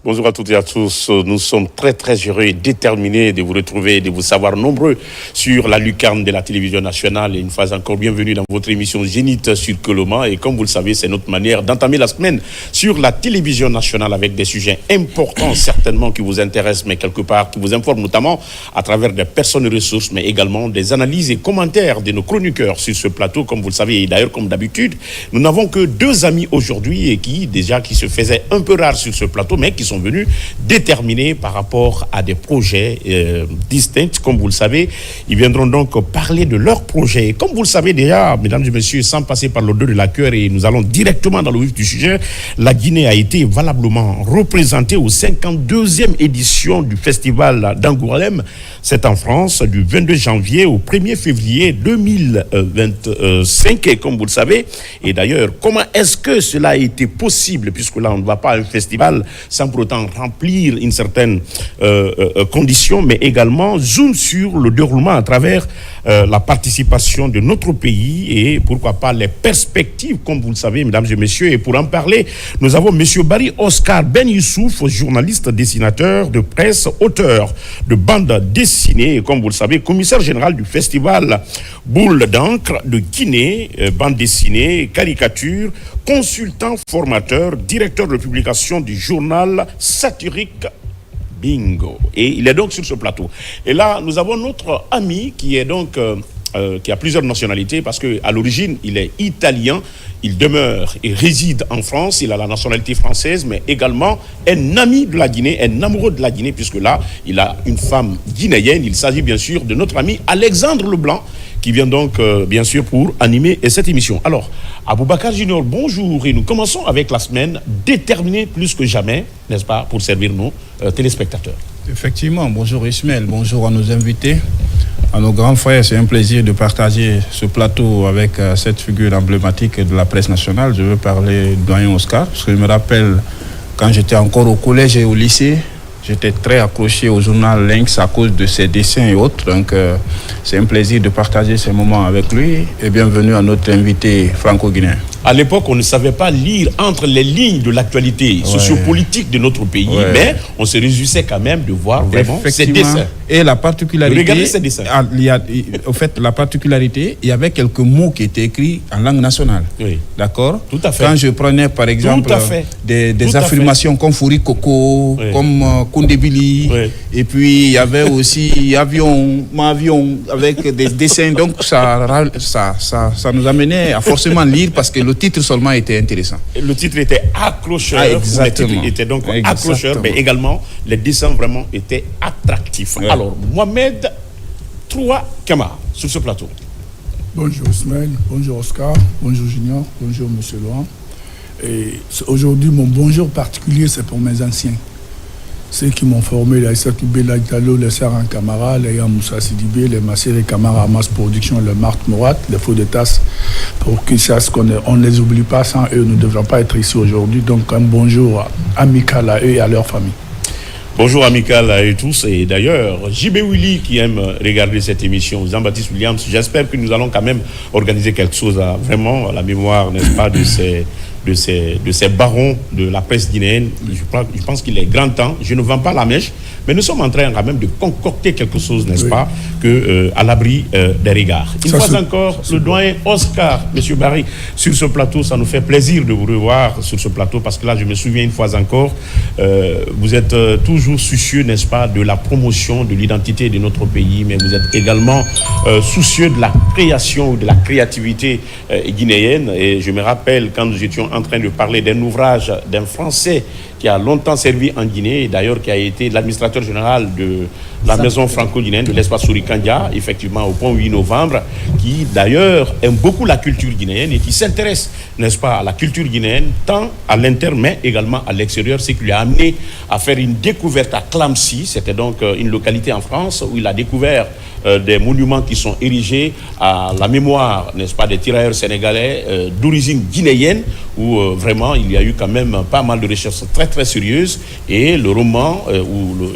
Bonjour à toutes et à tous. Nous sommes très très heureux et déterminés de vous retrouver et de vous savoir nombreux sur la lucarne de la télévision nationale. Et une fois encore, bienvenue dans votre émission Zénith sur Coloma. Et comme vous le savez, c'est notre manière d'entamer la semaine sur la télévision nationale avec des sujets importants, certainement qui vous intéressent, mais quelque part qui vous informent notamment à travers des personnes ressources, mais également des analyses et commentaires de nos chroniqueurs sur ce plateau. Comme vous le savez, et d'ailleurs comme d'habitude, nous n'avons que deux amis aujourd'hui et qui se faisaient un peu rares sur ce plateau, mais qui sont venus déterminés par rapport à des projets distincts. Comme vous le savez, ils viendront donc parler de leurs projets. Comme vous le savez déjà, mesdames et messieurs, sans passer par l'odeur de la cœur, et nous allons directement dans le vif du sujet, la Guinée a été valablement représentée aux 52e édition du festival d'Angoulême. C'est en France, du 22 janvier au 1er février 2025, et comme vous le savez. Et d'ailleurs, comment est-ce que cela a été possible, puisque là, on ne va pas à un festival sans pour autant remplir une certaine condition, mais également zoom sur le déroulement à travers la participation de notre pays et pourquoi pas les perspectives, comme vous le savez, mesdames et messieurs. Et pour en parler, nous avons M. Barry Oscar Ben Youssouf, journaliste, dessinateur de presse, auteur de bandes dessinées, et comme vous le savez, commissaire général du festival Boule d'encre de Guinée, bande dessinée, caricature, consultant, formateur, directeur de publication du journal satirique Bingo. Et il est donc sur ce plateau. Et là, nous avons notre ami qui est donc qui a plusieurs nationalités, parce qu'à l'origine, il est italien, il demeure et réside en France, il a la nationalité française, mais également un ami de la Guinée, un amoureux de la Guinée, puisque là, il a une femme guinéenne. Il s'agit bien sûr de notre ami Alexandre Leblanc, qui vient donc, bien sûr, pour animer cette émission. Alors, Aboubacar Junior, bonjour, et nous commençons avec la semaine déterminée plus que jamais, n'est-ce pas, pour servir nos téléspectateurs. Effectivement, bonjour Ismaël, bonjour à nos invités, à nos grands frères. C'est un plaisir de partager ce plateau avec cette figure emblématique de la presse nationale. Je veux parler de doyen Oscar, parce que je me rappelle quand j'étais encore au collège et au lycée, j'étais très accroché au journal Lynx à cause de ses dessins et autres. Donc, c'est un plaisir de partager ces moments avec lui. Et bienvenue à notre invité franco-guinéen. À l'époque, on ne savait pas lire entre les lignes de l'actualité sociopolitique de notre pays, mais on se réjouissait quand même de voir vraiment ces dessins. Et la particularité, regardez ces dessins. En fait, la particularité, il y avait quelques mots qui étaient écrits en langue nationale. Oui. D'accord? Tout à fait. Quand je prenais, par exemple, des affirmations comme Fouri Koko, comme Kondebili, et puis il y avait aussi avion, avec des dessins. Donc, ça nous amenait à forcément lire, parce que le titre seulement était intéressant. Le titre était accrocheur. Exactement. Le titre était donc accrocheur, mais également les dessins vraiment étaient attractifs. Ouais. Alors, Mohamed Troua Kama, sur ce plateau. Bonjour Ismaël, bonjour Oscar, bonjour Junior, bonjour Monsieur Laurent. Et aujourd'hui, mon bonjour particulier, c'est pour mes anciens. Ceux qui m'ont formé, les Aïssa Toubé, Laïtalo, les Saran Kamara, les Yamoussa Sidibé, les Masséré Kamara, Amas Production, les Marc Mourat, les Faux de Tasse, pour qu'ils sachent qu'on ne les oublie pas. Sans eux, nous ne devrions pas être ici aujourd'hui. Donc, un bonjour amical à eux et à leur famille. Bonjour amical à eux tous. Et d'ailleurs, JB Willy qui aime regarder cette émission, Jean-Baptiste Williams, j'espère que nous allons quand même organiser quelque chose vraiment à la mémoire, n'est-ce pas, de ces barons de la presse guinéenne. Je pense qu'il est grand temps. Je ne vends pas la mèche, mais nous sommes en train quand même de concocter quelque chose, n'est-ce pas, à l'abri des regards. Une fois encore, le doyen Oscar, M. Barry, sur ce plateau, ça nous fait plaisir de vous revoir sur ce plateau, parce que là, je me souviens une fois encore, vous êtes toujours soucieux, n'est-ce pas, de la promotion de l'identité de notre pays, mais vous êtes également soucieux de la création, de la créativité guinéenne. Et je me rappelle quand nous étions en train de parler d'un ouvrage d'un Français qui a longtemps servi en Guinée, et d'ailleurs qui a été l'administrateur général de la maison franco-guinéenne de l'espace Sourikandia, effectivement au point 8 novembre, qui d'ailleurs aime beaucoup la culture guinéenne et qui s'intéresse, n'est-ce pas, à la culture guinéenne, tant à l'interne, mais également à l'extérieur, ce qui lui a amené à faire une découverte à Clamcy. C'était donc une localité en France où il a découvert des monuments qui sont érigés à la mémoire, n'est-ce pas, des tirailleurs sénégalais d'origine guinéenne, où vraiment il y a eu quand même pas mal de recherches très très sérieuses. Et le roman,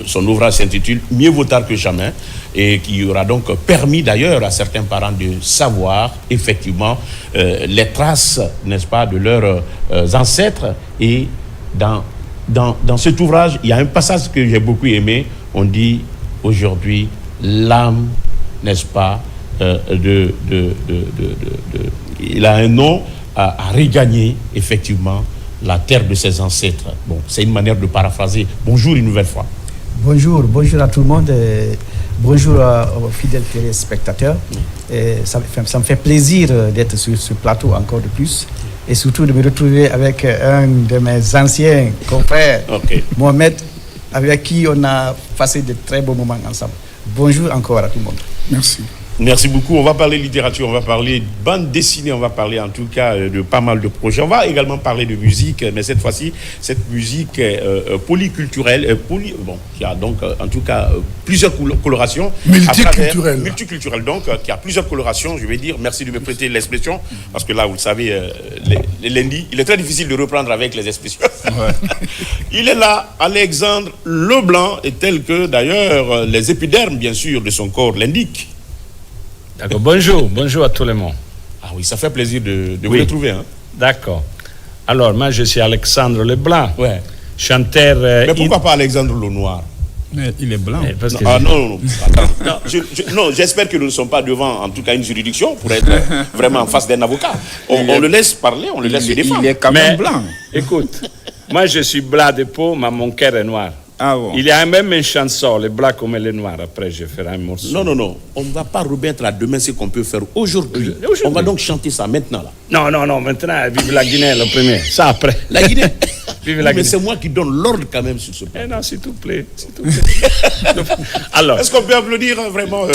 son ouvrage s'intitule « Mieux vaut tard que jamais », et qui aura donc permis d'ailleurs à certains parents de savoir effectivement les traces, n'est-ce pas, de leurs ancêtres, et dans dans cet ouvrage, il y a un passage que j'ai beaucoup aimé. On dit aujourd'hui l'âme, n'est-ce pas, il a un nom à regagner effectivement la terre de ses ancêtres. Bon, c'est une manière de paraphraser. Bonjour une nouvelle fois. Bonjour à tout le monde. Bonjour aux fidèles téléspectateurs. Ça me fait plaisir d'être sur ce plateau encore de plus. Et surtout de me retrouver avec un de mes anciens confrères, Mohamed, avec qui on a passé de très beaux moments ensemble. Bonjour encore à tout le monde. Merci. Merci beaucoup. On va parler littérature, on va parler bande dessinée, on va parler en tout cas de pas mal de projets. On va également parler de musique, mais cette fois-ci, cette musique polyculturelle, qui a donc en tout cas plusieurs colorations. Multiculturelle donc, qui a plusieurs colorations. Je vais dire, merci de me prêter l'expression, parce que là, vous le savez, les lundis, il est très difficile de reprendre avec les expressions. Ouais. Il est là, Alexandre Leblanc, et tel que d'ailleurs les épidermes, bien sûr, de son corps l'indiquent. D'accord. Bonjour à tout le monde. Ah oui, ça fait plaisir de vous retrouver. Hein. D'accord. Alors, moi, je suis Alexandre Leblanc, chanteur... Mais pourquoi pas Alexandre Lenoir? Mais il est blanc. Non, j'espère que nous ne sommes pas devant, en tout cas, une juridiction pour être vraiment en face d'un avocat. On le laisse parler, on le laisse se défendre. Il est quand même blanc. Écoute, moi, je suis blanc de peau, mais mon cœur est noir. Ah bon. Il y a même une chanson, les blancs comme les noirs. Après, je ferai un morceau. Non. On ne va pas remettre à demain ce qu'on peut faire aujourd'hui. On va donc chanter ça maintenant, là. Non. Maintenant, vive la Guinée, le premier. Ça, après. La Guinée. Vive la Guinée. Mais c'est moi qui donne l'ordre quand même sur ce point. Non, s'il te plaît. Alors. Est-ce qu'on peut applaudir vraiment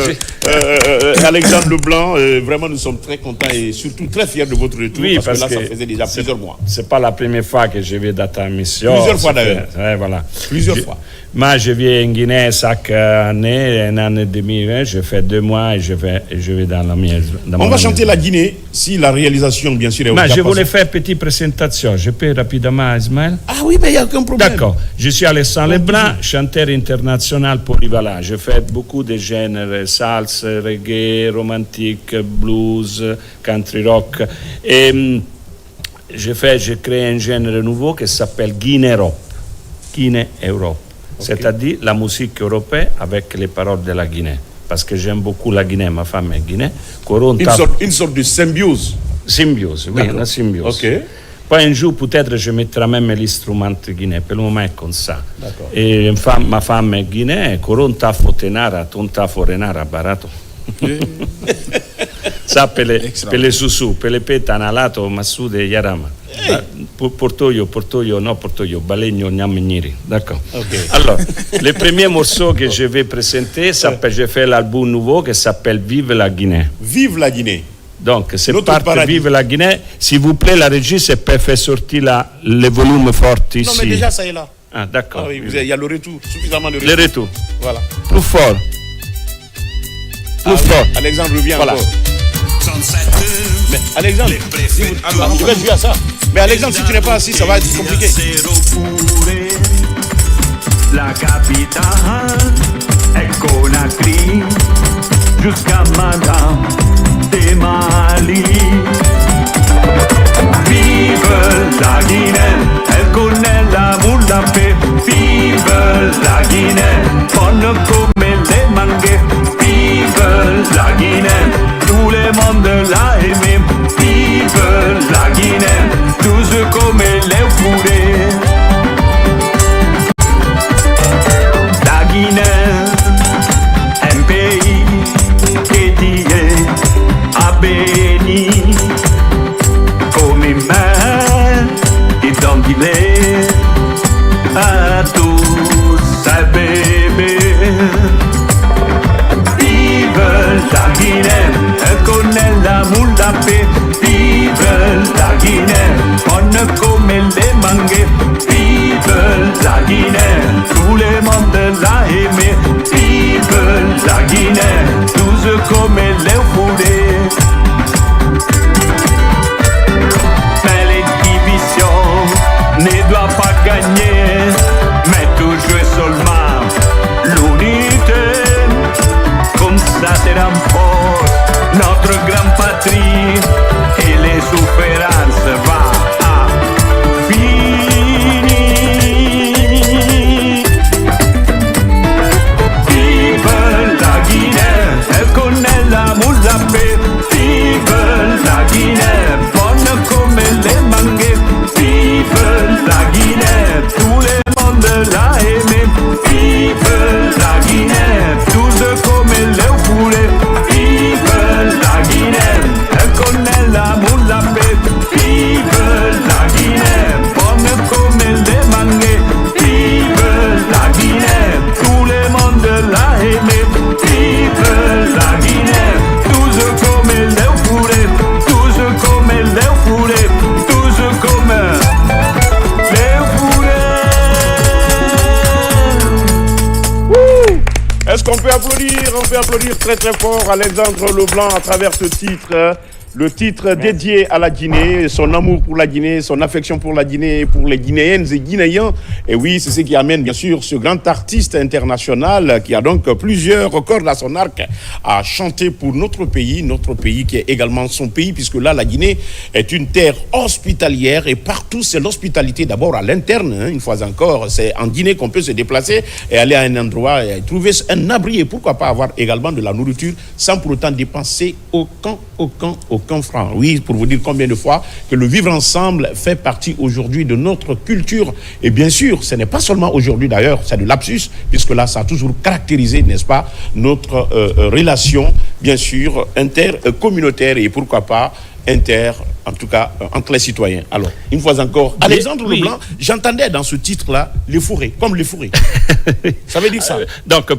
Alexandre Leblanc? Vraiment, nous sommes très contents et surtout très fiers de votre retour. Oui, parce que là, ça faisait déjà plusieurs mois. C'est pas la première fois que je vais dans ta mission. Plusieurs fois d'ailleurs. Voilà. Plusieurs fois. Moi, je viens en Guinée chaque année, une année et demie. Je fais 2 mois et je vais dans la mienne. On va chanter la Guinée, si la réalisation, bien sûr, est au Japon. Je voulais faire une petite présentation. Je peux rapidement, Ismaël? Ah oui, mais il n'y a aucun problème. D'accord. Je suis Alexandre Leblanc, chanteur international polyvalent. Je fais beaucoup de genres, salsa, reggae, romantique, blues, country rock. Et je crée un genre nouveau qui s'appelle Guinée-Europe. Guinée-Europe. C'est-à-dire la musique européenne avec les paroles de la Guinée. Parce que j'aime beaucoup la Guinée, ma femme est guinéenne. Une sorte de symbiose. Symbiose, oui, une symbiose. Ok. Poi un jour, peut-être, je mettrai même l'instrument guinéen. Per le moment è con ça. E ma femme è guinea, coron tafo tenara, ton tafo renara barato. Ça, per le susu, per le peta analato, massude yarama. Portoio, balegno, gnammigniri. D'accord. Okay. Alors, le premier morceau que je vais présenter, je fais l'album nouveau qui s'appelle Vive la Guinée. Vive la Guinée. Donc, c'est parti Vive la Guinée. S'il vous plaît, la régie, c'est peut faire sortir le volume fort ici. Non, mais déjà, ça est là. Ah, d'accord. Ah, oui, il y a le retour, suffisamment de retour. Le retour. Voilà. Plus fort. Plus fort. Alexandre revient voilà. Encore. Mais Alexandre, je vais jouer à ça. Mais Alexandre, si tu n'es pas assis, ça va être compliqué. La capitale est Conakry jusqu'à Madame de Mali. Vive la Guinée, elle connaît l'amour, la paix. Vive la Guinée, bonne comme les mangues. Vive la Guinée, tout le monde l'a aimé. Vive la Guinée, tous comme les fourrés. La Guinée, un pays qui est béni comme une mère identifiée à tous ses bébés. Vive la Guinée, elle connaît l'amour, la paix. Vive la Guinée, bonne comme les mangues. Vive la Guinée, tout le monde l'a aimé. Vive la Guinée, tous comme les fourrés. Mais les divisions ne doivent pas gagner, mais toujours seulement l'unité. Comme ça se renforce notre grande patrie et les souffrances vont à finir. peut applaudir très très fort Alexandre Leblanc à travers ce titre. Le titre dédié à la Guinée, son amour pour la Guinée, son affection pour la Guinée, pour les Guinéennes et Guinéens. Et oui, c'est ce qui amène bien sûr ce grand artiste international qui a donc plusieurs cordes à son arc à chanter pour notre pays qui est également son pays, puisque là, la Guinée est une terre hospitalière et partout, c'est l'hospitalité d'abord à l'interne. Une fois encore, c'est en Guinée qu'on peut se déplacer et aller à un endroit et trouver un abri et pourquoi pas avoir également de la nourriture sans pour autant dépenser aucun franc. Oui, pour vous dire combien de fois que le vivre ensemble fait partie aujourd'hui de notre culture. Et bien sûr, ce n'est pas seulement aujourd'hui d'ailleurs, c'est de lapsus, puisque là, ça a toujours caractérisé, n'est-ce pas, notre relation, bien sûr, intercommunautaire et pourquoi pas en tout cas, entre les citoyens. Alors, une fois encore, Alexandre Leblanc, j'entendais dans ce titre-là, les fourrés, comme les fourrés. Ça veut dire ça. Donc,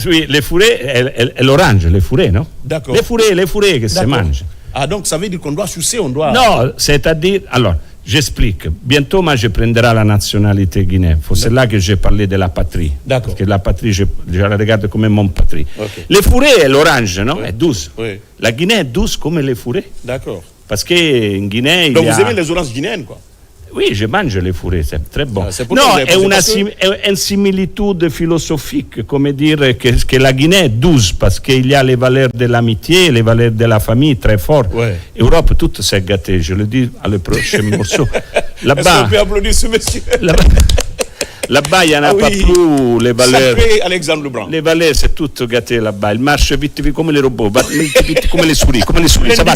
oui, les fourrés, l'orange, les fourrés, non? D'accord. Les fourrés que se mangent. Ah, donc ça veut dire qu'on doit sucer, on doit... Non, c'est-à-dire... Alors, j'explique. Bientôt, moi, je prendrai la nationalité guinéenne. C'est là que j'ai parlé de la patrie. D'accord. Parce que la patrie, je la regarde comme mon patrie. Okay. Les fourrés, l'orange, non? Oui. Est douce. Oui. La Guinée est douce comme les fourrés. D'accord. Parce qu'en Guinée, donc vous aimez les oranges guinéennes, quoi? Oui, je mange les fourrés, c'est très bon. Non, è une similitude philosophique, come dire que la Guinée est douce parce qu'il y a les valeurs de l'amitié, les valeurs de la famille très fortes. Ouais. Europe, tout s'est gâté, je le dis à le prochain morceau. Là-bas, est-ce qu'on peut applaudir ce monsieur? Là-bas, il n'y en a pas plus les valeurs. Sacré Alexandre Leblanc. Les valeurs, c'est tout gâté là-bas. Il marche vite, vite comme les robots, vite comme les souris. Ça va.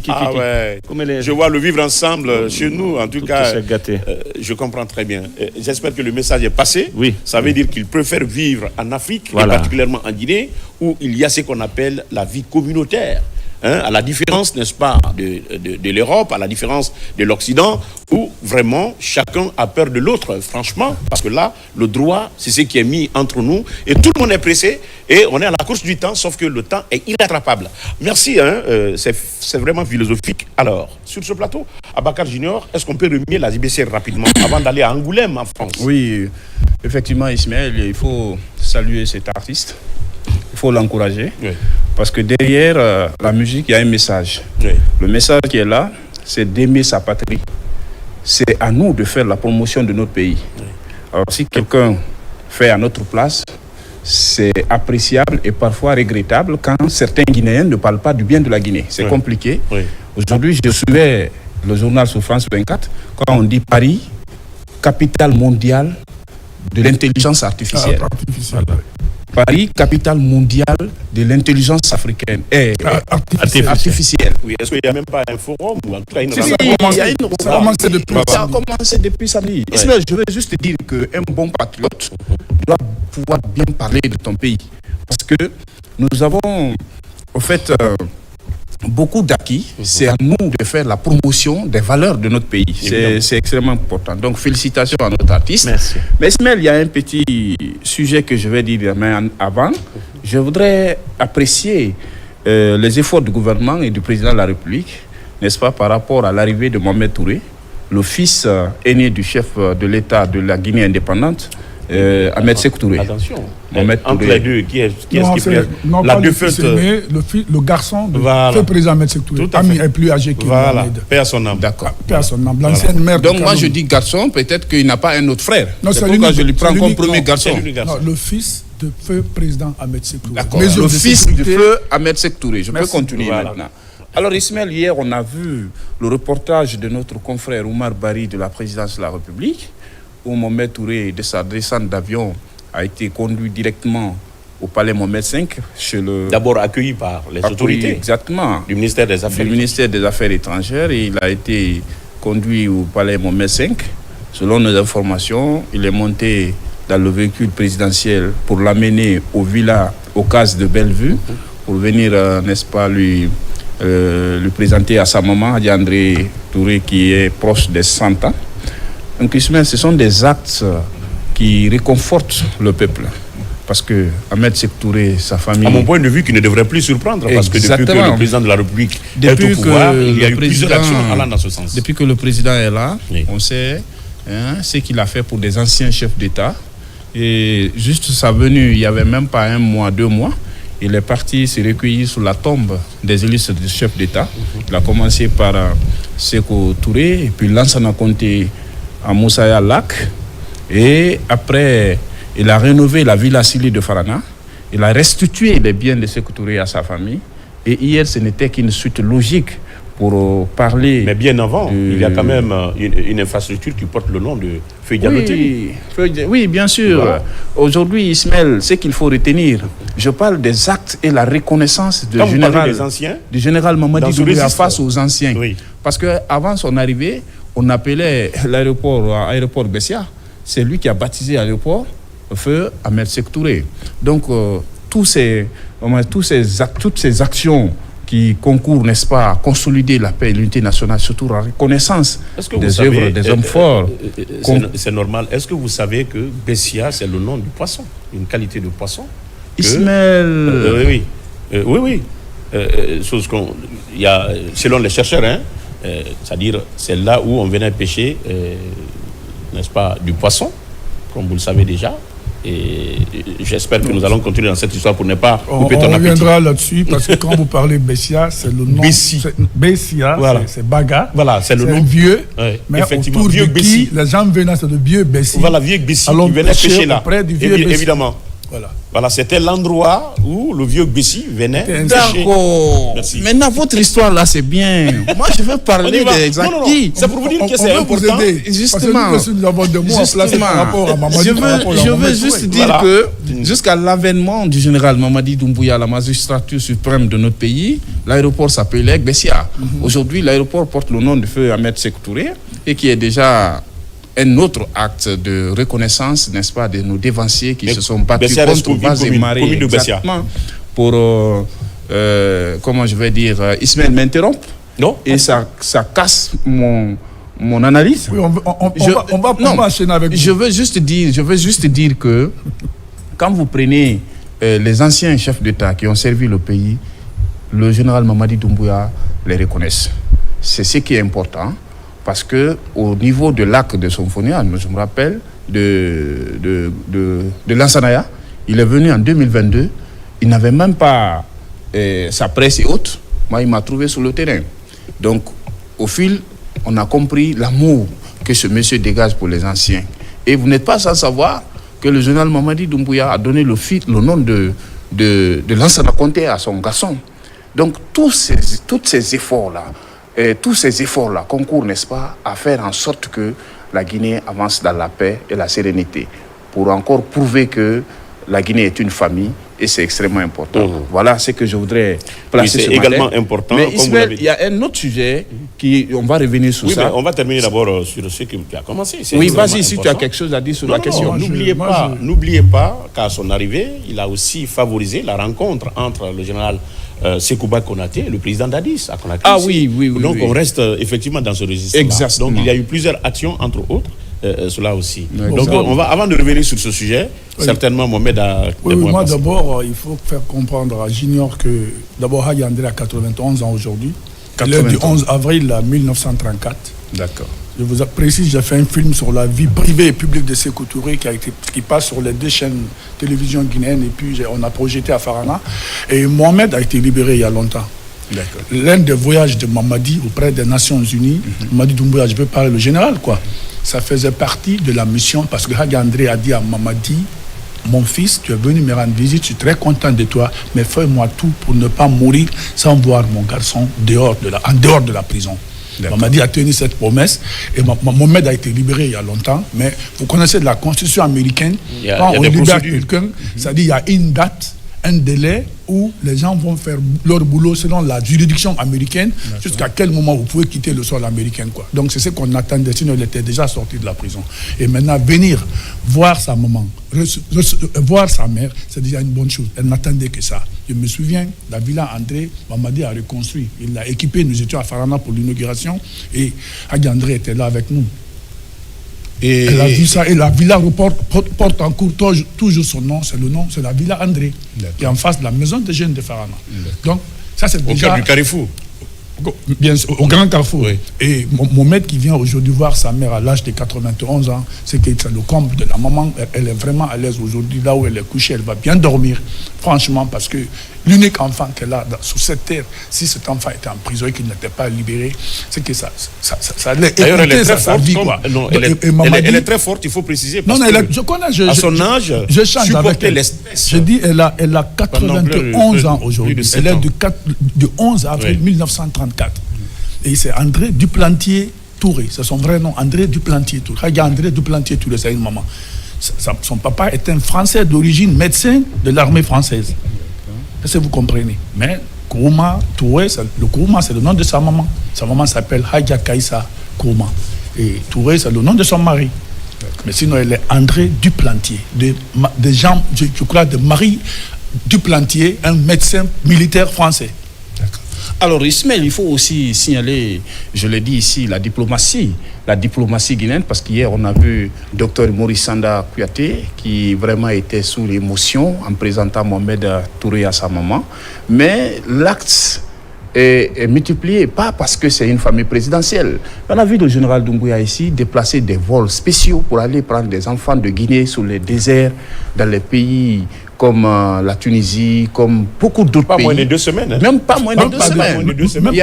Ah ouais. Je vois le vivre ensemble chez nous, en tout cas. Gâté. Je comprends très bien. J'espère que le message est passé. Oui. Ça veut dire qu'il préfère vivre en Afrique, et particulièrement en Guinée, où il y a ce qu'on appelle la vie communautaire. À la différence, n'est-ce pas, de l'Europe, à la différence de l'Occident, où vraiment chacun a peur de l'autre, franchement, parce que là, le droit, c'est ce qui est mis entre nous, et tout le monde est pressé, et on est à la course du temps, sauf que le temps est irrattrapable. Merci, c'est vraiment philosophique. Alors, sur ce plateau, Abakar Junior, est-ce qu'on peut remuer la JBC rapidement, avant d'aller à Angoulême, en France? Oui, effectivement, Ismaël, il faut saluer cet artiste. Il faut l'encourager, oui. Parce que derrière la musique, il y a un message. Oui. Le message qui est là, c'est d'aimer sa patrie. C'est à nous de faire la promotion de notre pays. Oui. Alors si quelqu'un fait à notre place, c'est appréciable et parfois regrettable quand certains Guinéens ne parlent pas du bien de la Guinée. C'est compliqué. Oui. Aujourd'hui, je suivais le journal sur France 24, quand on dit Paris, capitale mondiale de l'intelligence artificielle. Paris, capitale mondiale de l'intelligence africaine et artificielle. Oui, est-ce qu'il n'y a même pas un forum ou en tout cas une Ça a commencé depuis samedi. Ouais. Je veux juste dire qu'un bon patriote doit pouvoir bien parler de ton pays. Parce que nous avons, au fait, beaucoup d'acquis. C'est à nous de faire la promotion des valeurs de notre pays. C'est extrêmement important. Donc, félicitations à notre artiste. Merci. Mais Ismaël, il y a un petit sujet que je vais dire avant. Je voudrais apprécier les efforts du gouvernement et du président de la République, n'est-ce pas, par rapport à l'arrivée de Mohamed Touré, le fils aîné du chef de l'État de la Guinée indépendante, Ahmed Sékou Touré. Attention, entre les deux, qui est-ce qui fait la défunte le garçon de le président Ahmed Sékou Touré. Ami est plus âgé que Mohamed. Paix à son âme. D'accord. Paix à son âme. L'ancienne mère. Donc moi je dis garçon, peut-être qu'il n'a pas un autre frère. Non, c'est pourquoi je lui prends comme premier garçon. Non, le fils de feu président Ahmed Sékou Touré. D'accord. Le fils du feu Ahmed Sékou Touré. Je peux continuer maintenant. Alors Ismaël, hier on a vu le reportage de notre confrère Oumar Bari de la présidence de la République, où Mohamed Touré, de sa descente d'avion, a été conduit directement au palais Mohamed V. D'abord accueilli par les autorités. Exactement. Du ministère des Affaires étrangères. Et il a été conduit au palais Mohamed V. Selon nos informations, il est monté dans le véhicule présidentiel pour l'amener au villa Ocase de Bellevue, pour venir, n'est-ce pas, lui présenter à sa maman, André Touré, qui est proche des 100 ans. Donc, Ismaël, ce sont des actes qui réconfortent le peuple. Parce que Ahmed Sékou Touré, sa famille... À mon point de vue, qui ne devrait plus surprendre, parce que depuis que le président de la République est au pouvoir, il y a eu plusieurs actions allant dans ce sens. Depuis que le président est là, on sait ce qu'il a fait pour des anciens chefs d'État. Et juste sa venue, il n'y avait même pas 1 mois, 2 mois, il est parti se recueillir sous la tombe des illustres du chef d'État. Il a commencé par Sékou Touré, et puis Lansana Conté à Moussaya Lac. Et après, il a rénové la Villa Sili de Farana. Il a restitué les biens de Sékou Touré à sa famille. Et hier, ce n'était qu'une suite logique pour parler... Mais bien avant, il y a quand même une infrastructure qui porte le nom de Feu Dianoté. Oui, bien sûr. Voilà. Aujourd'hui, Ismaël, ce qu'il faut retenir, je parle des actes et la reconnaissance du général Mamadi Doumbouya face aux anciens. Oui. Parce qu'avant son arrivée, on appelait l'aéroport Bessia. C'est lui qui a baptisé l'aéroport Feu Ahmed Sékou Touré. Donc, toutes ces actions qui concourent, n'est-ce pas, à consolider la paix et l'unité nationale, surtout la reconnaissance des œuvres des hommes forts. C'est normal. Est-ce que vous savez que Bessia, c'est le nom du poisson, une qualité de poisson Ismaël... oui. Chose qu'on... Il y a, selon les chercheurs, c'est-à-dire c'est là où on venait pêcher, n'est-ce pas, du poisson, comme vous le savez déjà. Et j'espère que nous allons continuer dans cette histoire pour ne pas couper ton appétit. On reviendra là-dessus parce que quand vous parlez Bessia, c'est le nom. Bessia, voilà. C'est Baga. Voilà, c'est le nom. Vieux. Ouais, mais effectivement, autour vieux de qui les gens venaient, c'est le vieux Bessie. Voilà, vieux Bessie qui venait pêcher là. Auprès du vieux Bessie. Évidemment. Voilà, c'était l'endroit où le vieux Bessie venait pêcher. D'accord. Maintenant, votre histoire là, c'est bien. Moi, je veux parler des acquis. Non. C'est pour vous dire que c'est important. Justement. Je veux juste dire que jusqu'à l'avènement du général Mamadi Doumbouya à la magistrature suprême de notre pays, l'aéroport s'appelait Bessia. Aujourd'hui, l'aéroport porte le nom de Feu Ahmed Sékou Touré et qui est déjà un autre acte de reconnaissance, n'est-ce pas, de nos dévanciers qui se sont battus contre vents et marées, exactement, pour, comment je vais dire, Ismaël m'interrompt. Non. Et ça casse mon analyse. Oui, on va enchaîner avec vous. Je veux juste dire que quand vous prenez les anciens chefs d'État qui ont servi le pays, le général Mamadi Doumbouya les reconnaisse. C'est ce qui est important. Parce que au niveau de l'acte de Somphonia, je me rappelle de Lansanaya, il est venu en 2022, il n'avait même pas sa presse et autres. Moi, il m'a trouvé sur le terrain. Donc, au fil, on a compris l'amour que ce monsieur dégage pour les anciens. Et vous n'êtes pas sans savoir que le général Mamadi Doumbouya a donné le nom de Lansana Conté à son garçon. Donc, tous ces efforts-là, tous ces efforts-là concourent, n'est-ce pas, à faire en sorte que la Guinée avance dans la paix et la sérénité, pour encore prouver que la Guinée est une famille et c'est extrêmement important. Voilà ce que je voudrais placer ce matin. C'est également important. Mais Ismaël, il y a un autre sujet on va revenir sur ça. Mais on va terminer d'abord sur ce qui a commencé. Oui, vas-y, si tu as quelque chose à dire sur la question. N'oubliez pas qu'à son arrivée, il a aussi favorisé la rencontre entre le général Sekouba Konaté et le président d'Addis à Conakry. Ah oui. Donc on reste effectivement dans ce registre-là. Exactement. Donc il y a eu plusieurs actions, entre autres, cela aussi. Donc on va, avant de revenir sur ce sujet, certainement Mohamed a... moi d'abord, il faut faire comprendre à Junior que d'abord Hadji André a 91 ans aujourd'hui. Le du 11 avril 1934. D'accord. Je vous précise, j'ai fait un film sur la vie privée et publique de Sékou Touré qui passe sur les 2 chaînes télévision guinéennes et puis on a projeté à Farana. Et Mohamed a été libéré il y a longtemps. D'accord. L'un des voyages de Mamadi auprès des Nations Unies, Mamadi Doumbouya, je veux parler le général, quoi. Ça faisait partie de la mission parce que Hadji André a dit à Mamadi, mon fils, tu es venu me rendre visite, je suis très content de toi, mais fais-moi tout pour ne pas mourir sans voir mon garçon en dehors de la prison. Mamadi a tenu cette promesse et Mohamed a été libéré il y a longtemps, mais vous connaissez de la Constitution américaine, quand on libère quelqu'un, ça dit il y a une date, un délai où les gens vont faire leur boulot selon la juridiction américaine, jusqu'à quel moment vous pouvez quitter le sol américain, quoi. Donc c'est ce qu'on attendait, sinon il était déjà sorti de la prison. Et maintenant venir voir sa maman, voir sa mère, c'est déjà une bonne chose. Elle n'attendait que ça. Je me souviens, la villa André, Mamadi a reconstruit, il l'a équipé, nous étions à Farana pour l'inauguration et Hadji André était là avec nous. Et elle a vu ça, et la villa porte en cours toujours son nom, c'est la villa André, qui est en face de la maison des jeunes de Farana. Donc, ça c'est déjà... Au cœur du Carrefour. Bien sûr, au Grand Carrefour. Oui. Et mon maître qui vient aujourd'hui voir sa mère à l'âge de 91 ans, c'est que c'est le comble de la maman. Elle est vraiment à l'aise aujourd'hui, là où elle est couchée, elle va bien dormir, franchement, parce que l'unique enfant qu'elle a sous cette terre, si cet enfant était en prison et qu'il n'était pas libéré, c'est que ça allait écouter sa vie. Quoi. Non, elle est très forte, il faut préciser. Parce je connais, à son âge, je change avec elle. Je dis, elle a 91 ans aujourd'hui. Elle est du 11 avril 1934. Et c'est André Duplantier Touré, c'est son vrai nom, André Duplantier Touré. Regarde, André Duplantier Touré, c'est une maman. Son papa est un Français d'origine, médecin de l'armée française. Est-ce que vous comprenez? Mais Kouma Touré, le Kouma, c'est le nom de sa maman. Sa maman s'appelle Hadja Kaïssa Kouma. Et Touré, c'est le nom de son mari. Mais sinon, elle est André Duplantier, de Jean, je crois, de Marie Duplantier, un médecin militaire français. Alors Ismaël, il faut aussi signaler, je l'ai dit ici, la diplomatie guinéenne, parce qu'hier on a vu Dr Maurice Sanda Kouyaté qui vraiment était sous l'émotion en présentant Mohamed Touré à sa maman. Mais l'acte est multiplié, pas parce que c'est une famille présidentielle. On a vu le général Doumbouya ici déplacer des vols spéciaux pour aller prendre des enfants de Guinée sur les déserts, dans les pays comme la Tunisie, comme beaucoup d'autres pays. Pas moins de 2 semaines. Même pas moins de 2 semaines. Il y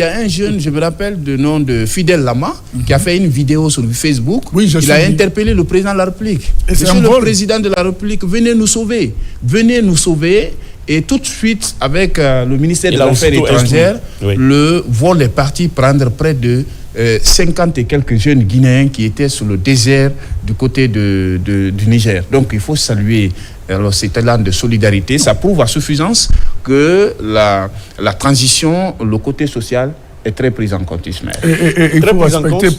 a un jeune, je me rappelle du nom de Fidel Lama, qui a fait une vidéo sur Facebook. Oui, il a interpellé le président de la République. Monsieur le président de la République, venez nous sauver. Venez nous sauver. Et tout de suite, avec le ministère des Affaires étrangères, le vol est parti prendre près de 50 et quelques jeunes Guinéens qui étaient sur le désert du côté du Niger. Donc il faut saluer cet élan de solidarité. Ça prouve à suffisance que la transition, le côté social est très pris en compte, Ismaël. Et il faut respecter,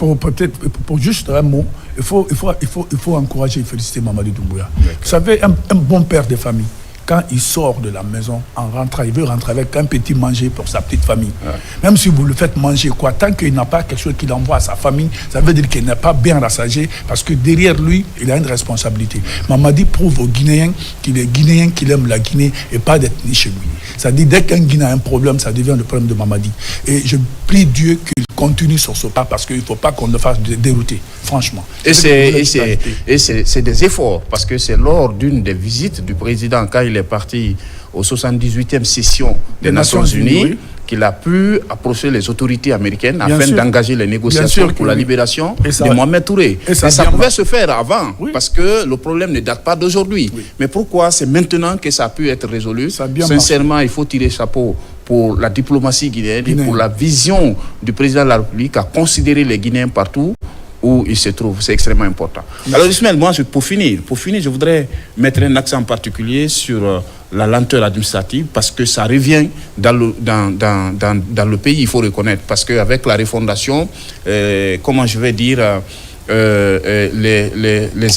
pour juste un mot, il faut encourager et féliciter Mamadi Doumbouya. Vous savez, un bon père de famille, quand il sort de la maison, en rentrant, il veut rentrer avec un petit manger pour sa petite famille. Ouais. Même si vous le faites manger, quoi, tant qu'il n'a pas quelque chose qu'il envoie à sa famille, ça veut dire qu'il n'est pas bien rassasié, parce que derrière lui, il a une responsabilité. Mamadi prouve aux Guinéens qu'il est Guinéen, qu'il aime la Guinée et pas d'être né chez lui. Ça dit dès qu'un Guinéen a un problème, ça devient le problème de Mamadi. Et je prie Dieu qu'il continue sur ce pas, parce qu'il ne faut pas qu'on le fasse dérouter, franchement. Et c'est des efforts, parce que c'est lors d'une des visites du président, quand il est parti aux 78e session des Nations Unies, qu'il a pu approcher les autorités américaines afin d'engager les négociations pour la libération de Mohamed Touré. Et ça pouvait se faire avant, parce que le problème ne date pas d'aujourd'hui. Oui. Mais pourquoi c'est maintenant que ça a pu être résolu? Sincèrement, il faut tirer chapeau pour la diplomatie guinéenne et pour la vision du président de la République à considérer les Guinéens partout où ils se trouvent. C'est extrêmement important. Alors Ismaël, moi, pour finir, je voudrais mettre un accent particulier sur la lenteur administrative, parce que ça revient dans le pays, il faut reconnaître, parce qu'avec la refondation, les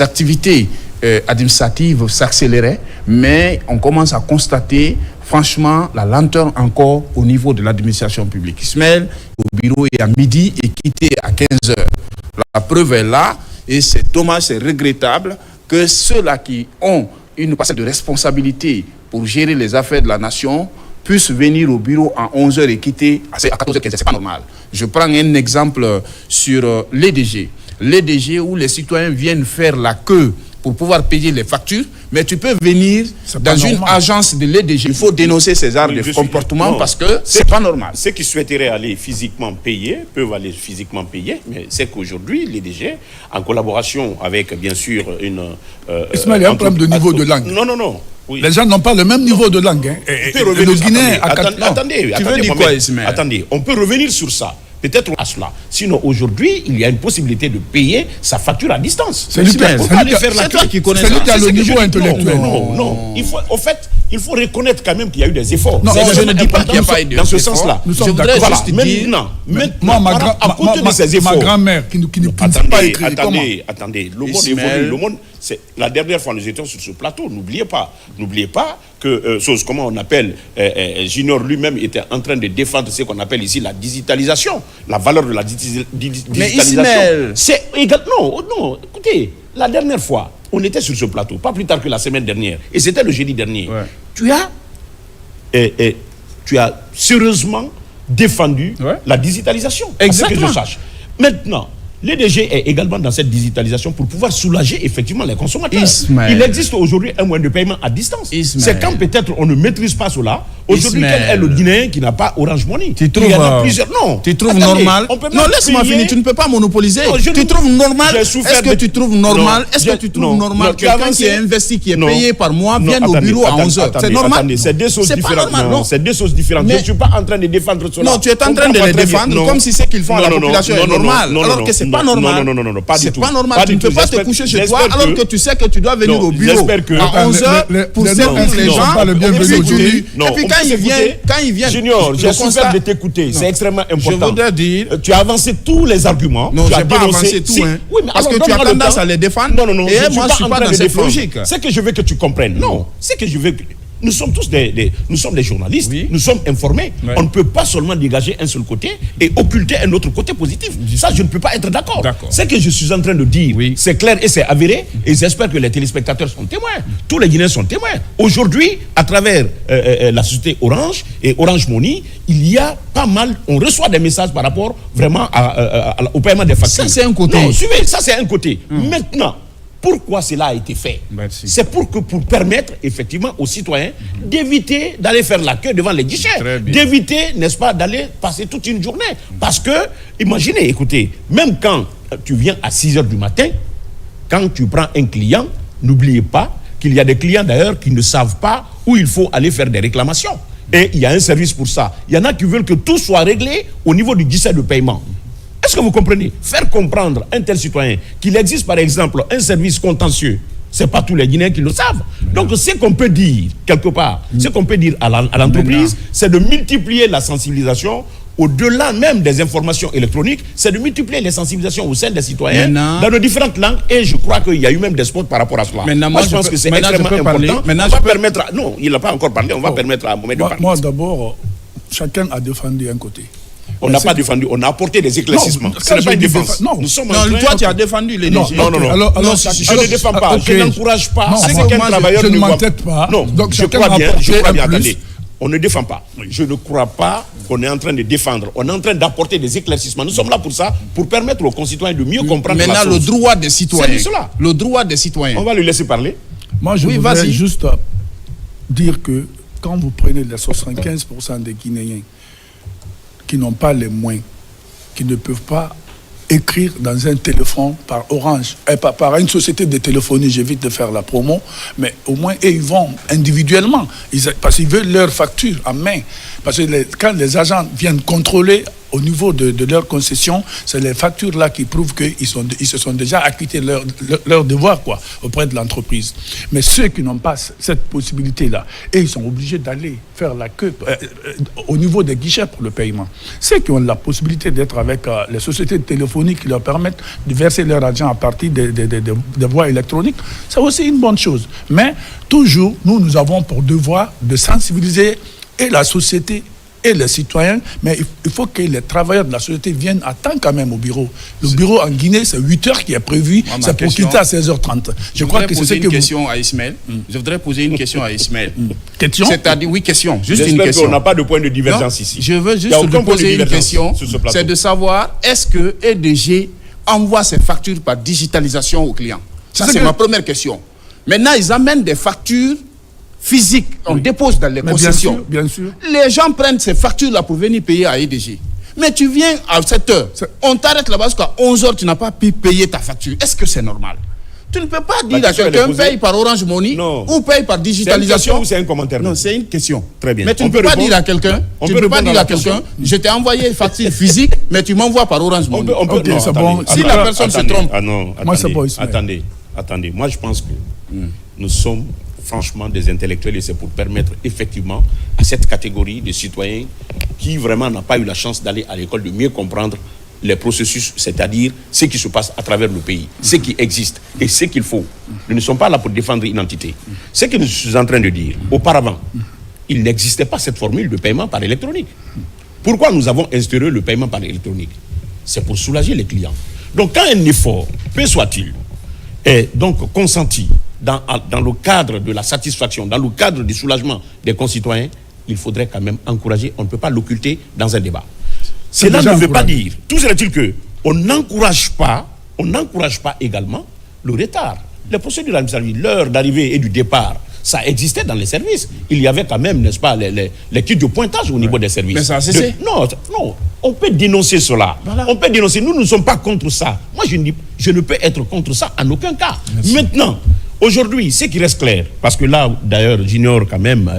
activités administratives s'accéléraient, mais on commence à constater franchement la lenteur encore au niveau de l'administration publique. Ismaël, au bureau est à midi et quitté à 15h. La preuve est là, et c'est dommage, c'est regrettable que ceux-là qui ont une parcelle de responsabilité pour gérer les affaires de la nation puissent venir au bureau à 11h et quitter à 14h15. C'est pas normal. Je prends un exemple sur l'EDG. L'EDG où les citoyens viennent faire la queue pour pouvoir payer les factures, mais tu peux venir dans une agence de l'EDG. Il faut dénoncer ces arts de comportement parce que c'est pas normal. Ceux qui souhaiteraient aller physiquement payer peuvent aller physiquement payer, mais c'est qu'aujourd'hui, l'EDG, en collaboration avec, bien sûr, une... Ismaël, il y a un problème de niveau de langue. Non. Oui. Les gens n'ont pas le même niveau de langue. Hein. Et le Guinéen... Attendez, tu veux dire quoi, Ismaël? Attendez, on peut revenir sur ça. Peut-être à cela. Sinon, aujourd'hui, il y a une possibilité de payer sa facture à distance. C'est toi qui connais ça. C'est lui qui a le niveau intellectuel. Non. Il faut reconnaître quand même qu'il y a eu des efforts. Non, je ne dis pas qu'il n'y a pas eu d'efforts. Dans ce sens-là. Je voudrais juste dire... Maintenant, à côté de ces efforts... Ma grand-mère qui ne pas écrire. Attendez. Le monde évolue. Le monde... La dernière fois, nous étions sur ce plateau. N'oubliez pas que, comment on appelle, Junior lui-même était en train de défendre ce qu'on appelle ici la digitalisation, la valeur de la digitalisation. Mais Ismaël... C'est égal. Non, écoutez, la dernière fois, on était sur ce plateau, pas plus tard que la semaine dernière, et c'était le jeudi dernier. Ouais. Tu as sérieusement défendu Ouais. la digitalisation. À ce Exactement. que je sache. Maintenant, l'EDG est également dans cette digitalisation pour pouvoir soulager effectivement les consommateurs. Ismaël. Il existe aujourd'hui un moyen de paiement à distance. Ismaël. C'est quand peut-être on ne maîtrise pas cela. Aujourd'hui, Ismaël. quel est le Guinéen qui n'a pas Orange Money? Tu trouves, Il y en a plusieurs. Non. Tu trouves Attendez, normal? on peut Non, même laisse-moi payer- finir. Tu ne peux pas monopoliser. Non, je Tu ne- trouves normal? J'ai souffert Est-ce que de- tu trouves normal? Non, Est-ce que j'ai- tu trouves non, normal non, quelqu'un qui est avancé- investi, qui est Non. payé par mois, Non, vienne au attendez, bureau à attendez, 11h? C'est attendez, normal? attendez, c'est deux choses C'est pas différentes. normal, Non, non. c'est deux choses différentes. Mais- Je ne suis pas en train de défendre cela. Non, tu es en train de Comprends les très bien. défendre Non. comme si ce qu'ils font à la Non, non, population non, est non, normal, non, alors non, que c'est non, pas non, normal. non, non, pas du C'est tout. pas normal. Pas Tu du ne peux tout. pas te J'espère- coucher chez j'espère toi alors que tu sais que tu dois venir Non, au bureau j'espère que- à 11h pour les servir non, les non, gens. pas le bienvenu Et puis aujourd'hui. Non, et puis on quand peut ils s'écouter. viennent, Junior, j'ai le souffert constat- de t'écouter. Non. C'est extrêmement Je important. voudrais dire. Tu as avancé tous les arguments. Non, tu as j'ai pas dénoncé. avancé tout, Si. hein. Oui, mais Parce alors, que tu as donne-moi le tendance temps. à les défendre. Non, non, non. Et je moi, je suis en pas train dans de cette défendre. logique. C'est que je veux que tu comprennes. Non, c'est que je veux que... Nous sommes tous nous sommes des journalistes, Oui. nous sommes informés. Ouais. On ne peut pas seulement dégager un seul côté et occulter un autre côté positif. Ça, je ne peux pas être d'accord. D'accord. Ce que je suis en train de dire, Oui. c'est clair et c'est avéré, et j'espère que les téléspectateurs sont témoins. Tous les Guinéens sont témoins. Aujourd'hui, à travers la société Orange et Orange Money, il y a pas mal, on reçoit des messages par rapport vraiment au paiement des factures. Ça, c'est un côté. Non, suivez, ça c'est un côté. Maintenant, pourquoi cela a été fait? Merci. C'est pour permettre effectivement aux citoyens d'éviter d'aller faire la queue devant les guichets, Très bien. d'éviter, n'est-ce pas, d'aller passer toute une journée. Parce que, imaginez, écoutez, même quand tu viens à 6h du matin, quand tu prends un client, n'oubliez pas qu'il y a des clients d'ailleurs qui ne savent pas où il faut aller faire des réclamations. Et il y a un service pour ça. Il y en a qui veulent que tout soit réglé au niveau du guichet de paiement. Est-ce que vous comprenez? Faire comprendre à un tel citoyen qu'il existe par exemple un service contentieux, ce n'est pas tous les Guinéens qui le savent. Donc ce qu'on peut dire, quelque part, ce qu'on peut dire à l'entreprise, c'est de multiplier la sensibilisation au-delà même des informations électroniques, c'est de multiplier les sensibilisations au sein des citoyens dans nos différentes langues. Et je crois qu'il y a eu même des spots par rapport à cela. Maintenant, moi, je pense que c'est extrêmement important. Maintenant, on va permettre à... Non, il n'a pas encore parlé. On va permettre à Mohamed de parler. Moi, d'abord, chacun a défendu un côté. On n'a pas défendu, on a apporté des éclaircissements. Non, Ce n'est pas une défense. Non, Nous sommes en Non, train- toi, tu as défendu les Non, DG. Non, non, non. Alors, Non, je ne défends pas. ok. Je n'encourage pas. Non, C'est moi, qu'un moi, travailleur je ne voit- m'entête pas. Non, Donc, je chacun crois a bien. apporté Je crois un bien. plus. Attendez. On ne défend pas. Je ne crois pas qu'on est en train de défendre. On est en train d'apporter des éclaircissements. Nous sommes là pour ça, pour permettre aux concitoyens de mieux comprendre la Maintenant, chose. le droit des citoyens. C'est cela. Le droit des citoyens. On va lui laisser parler. Moi, je Oui, voudrais vas-y. juste dire que quand vous prenez les 75% des Guinéens qui n'ont pas les moyens, qui ne peuvent pas écrire dans un téléphone par Orange, par une société de téléphonie, j'évite de faire la promo, mais au moins, ils vont individuellement, parce qu'ils veulent leur facture en main. Parce que quand les agents viennent contrôler au niveau de leur concession, c'est les factures-là qui prouvent qu'ils se sont déjà acquittés leur devoir quoi, auprès de l'entreprise. Mais ceux qui n'ont pas cette possibilité-là, et ils sont obligés d'aller faire la queue au niveau des guichets pour le paiement. Ceux qui ont la possibilité d'être avec les sociétés de téléphonie qui leur permettent de verser leur argent à partir des voies électroniques, c'est aussi une bonne chose. Mais toujours, nous avons pour devoir de sensibiliser et la société et les citoyens, mais il faut que les travailleurs de la société viennent à temps quand même au bureau. Le bureau en Guinée, c'est 8h qui est prévu, c'est pour quitter à 16h30. Je crois que c'est ce que question à Ismaël. Je voudrais poser une question à Ismaël. Question? C'est-à-dire, oui, question. Juste une J'espère question. qu'on n'a pas de point de divergence Non, ici. Je veux Il y a juste aucun lui point de poser une divergence question. sur ce plateau. C'est de savoir, est-ce que EDG envoie ses factures par digitalisation aux clients? Ça, c'est ma première question. Maintenant, ils amènent des factures physiques. On dépose dans les concessions. Bien sûr. Les gens prennent ces factures-là pour venir payer à EDG. Mais tu viens à 7h, on t'arrête là-bas jusqu'à 11h, tu n'as pas pu payer ta facture. Est-ce que c'est normal? Tu ne peux pas dire à question, elle est quelqu'un posée. paye par Orange Money Non. ou paye par C'est une question digitalisation. ou c'est un commentaire? Non, c'est une question. Très bien. Mais tu On ne peut peux pas répondre? dire à quelqu'un, On tu peut ne peux pas répondre à dire la à quelqu'un, question? je t'ai envoyé une facture physique, mais tu m'envoies par Orange Money. On peut, Ok, non, c'est attendez, bon. Si la personne se trompe. Ah non, Moi, c'est attendez, bon, Ismaël. attendez. Moi, je pense que nous sommes franchement des intellectuels et c'est pour permettre effectivement à cette catégorie de citoyens qui vraiment n'a pas eu la chance d'aller à l'école de mieux comprendre les processus, c'est-à-dire ce qui se passe à travers le pays, ce qui existe et ce qu'il faut. Nous ne sommes pas là pour défendre une entité. Ce que je suis en train de dire, auparavant, il n'existait pas cette formule de paiement par électronique. Pourquoi nous avons instauré le paiement par électronique? C'est pour soulager les clients. Donc quand un effort, peu soit-il, est donc consenti dans le cadre de la satisfaction, dans le cadre du soulagement des concitoyens, il faudrait quand même encourager, on ne peut pas l'occulter dans un débat. Cela ne veut pas dire, tout cela est-il que on n'encourage pas également le retard. Les procédures administratives, l'heure d'arrivée et du départ, ça existait dans les services. Il y avait quand même, n'est-ce pas, les kits de pointage au niveau des services. Mais ça a cessé. Non, on peut dénoncer cela. Voilà. On peut dénoncer. Nous ne sommes pas contre ça. Moi, je ne peux être contre ça en aucun cas. Merci. Maintenant, aujourd'hui, ce qui reste clair, parce que là, d'ailleurs, Junior, quand même,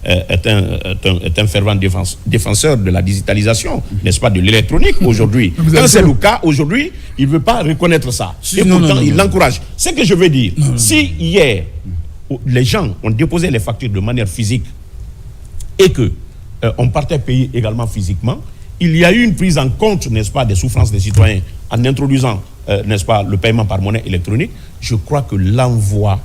est un fervent défenseur de la digitalisation, n'est-ce pas, de l'électronique aujourd'hui. Quand c'est le cas, aujourd'hui, il ne veut pas reconnaître ça. Et pourtant, il l'encourage. Ce que je veux dire, si hier, les gens ont déposé les factures de manière physique et que on partait payer également physiquement, il y a eu une prise en compte, n'est-ce pas, des souffrances des citoyens en introduisant, n'est-ce pas, le paiement par monnaie électronique. Je crois que l'envoi,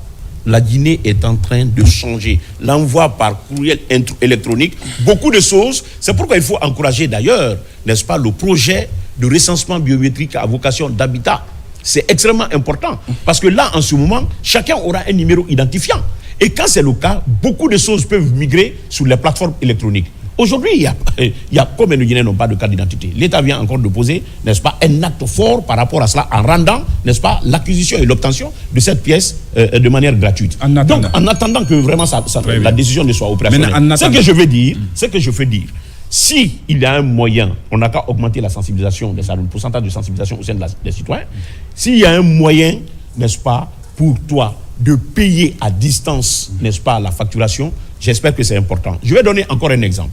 la Guinée est en train de changer. L'envoi par courriel électronique, beaucoup de choses. C'est pourquoi il faut encourager d'ailleurs, n'est-ce pas, le projet de recensement biométrique à vocation d'habitat. C'est extrêmement important parce que là, en ce moment, chacun aura un numéro identifiant. Et quand c'est le cas, beaucoup de choses peuvent migrer sur les plateformes électroniques. Aujourd'hui, il y a combien de Guinéens n'ont pas de carte d'identité? L'État vient encore de poser, n'est-ce pas, un acte fort par rapport à cela en rendant, n'est-ce pas, l'acquisition et l'obtention de cette pièce de manière gratuite. Donc, en attendant que vraiment la décision ne soit opérationnelle. Ce que je veux dire, si il y a un moyen, on n'a qu'à augmenter la sensibilisation, le pourcentage de sensibilisation au sein des citoyens, s'il y a un moyen, n'est-ce pas, pour toi de payer à distance, n'est-ce pas, la facturation, j'espère que c'est important. Je vais donner encore un exemple.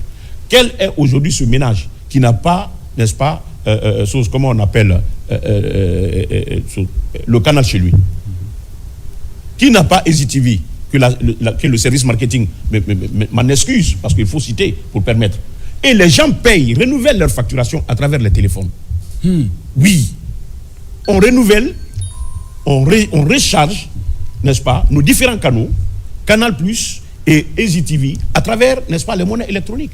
Quel est aujourd'hui ce ménage qui n'a pas, n'est-ce pas, comment on appelle, le canal chez lui? Qui n'a pas EasyTV, que le service marketing m'en excuse, parce qu'il faut citer pour permettre. Et les gens payent, renouvellent leur facturation à travers les téléphones. Oui. On renouvelle, on recharge, n'est-ce pas, nos différents canaux, Canal+, et EasyTV, à travers, n'est-ce pas, les monnaies électroniques.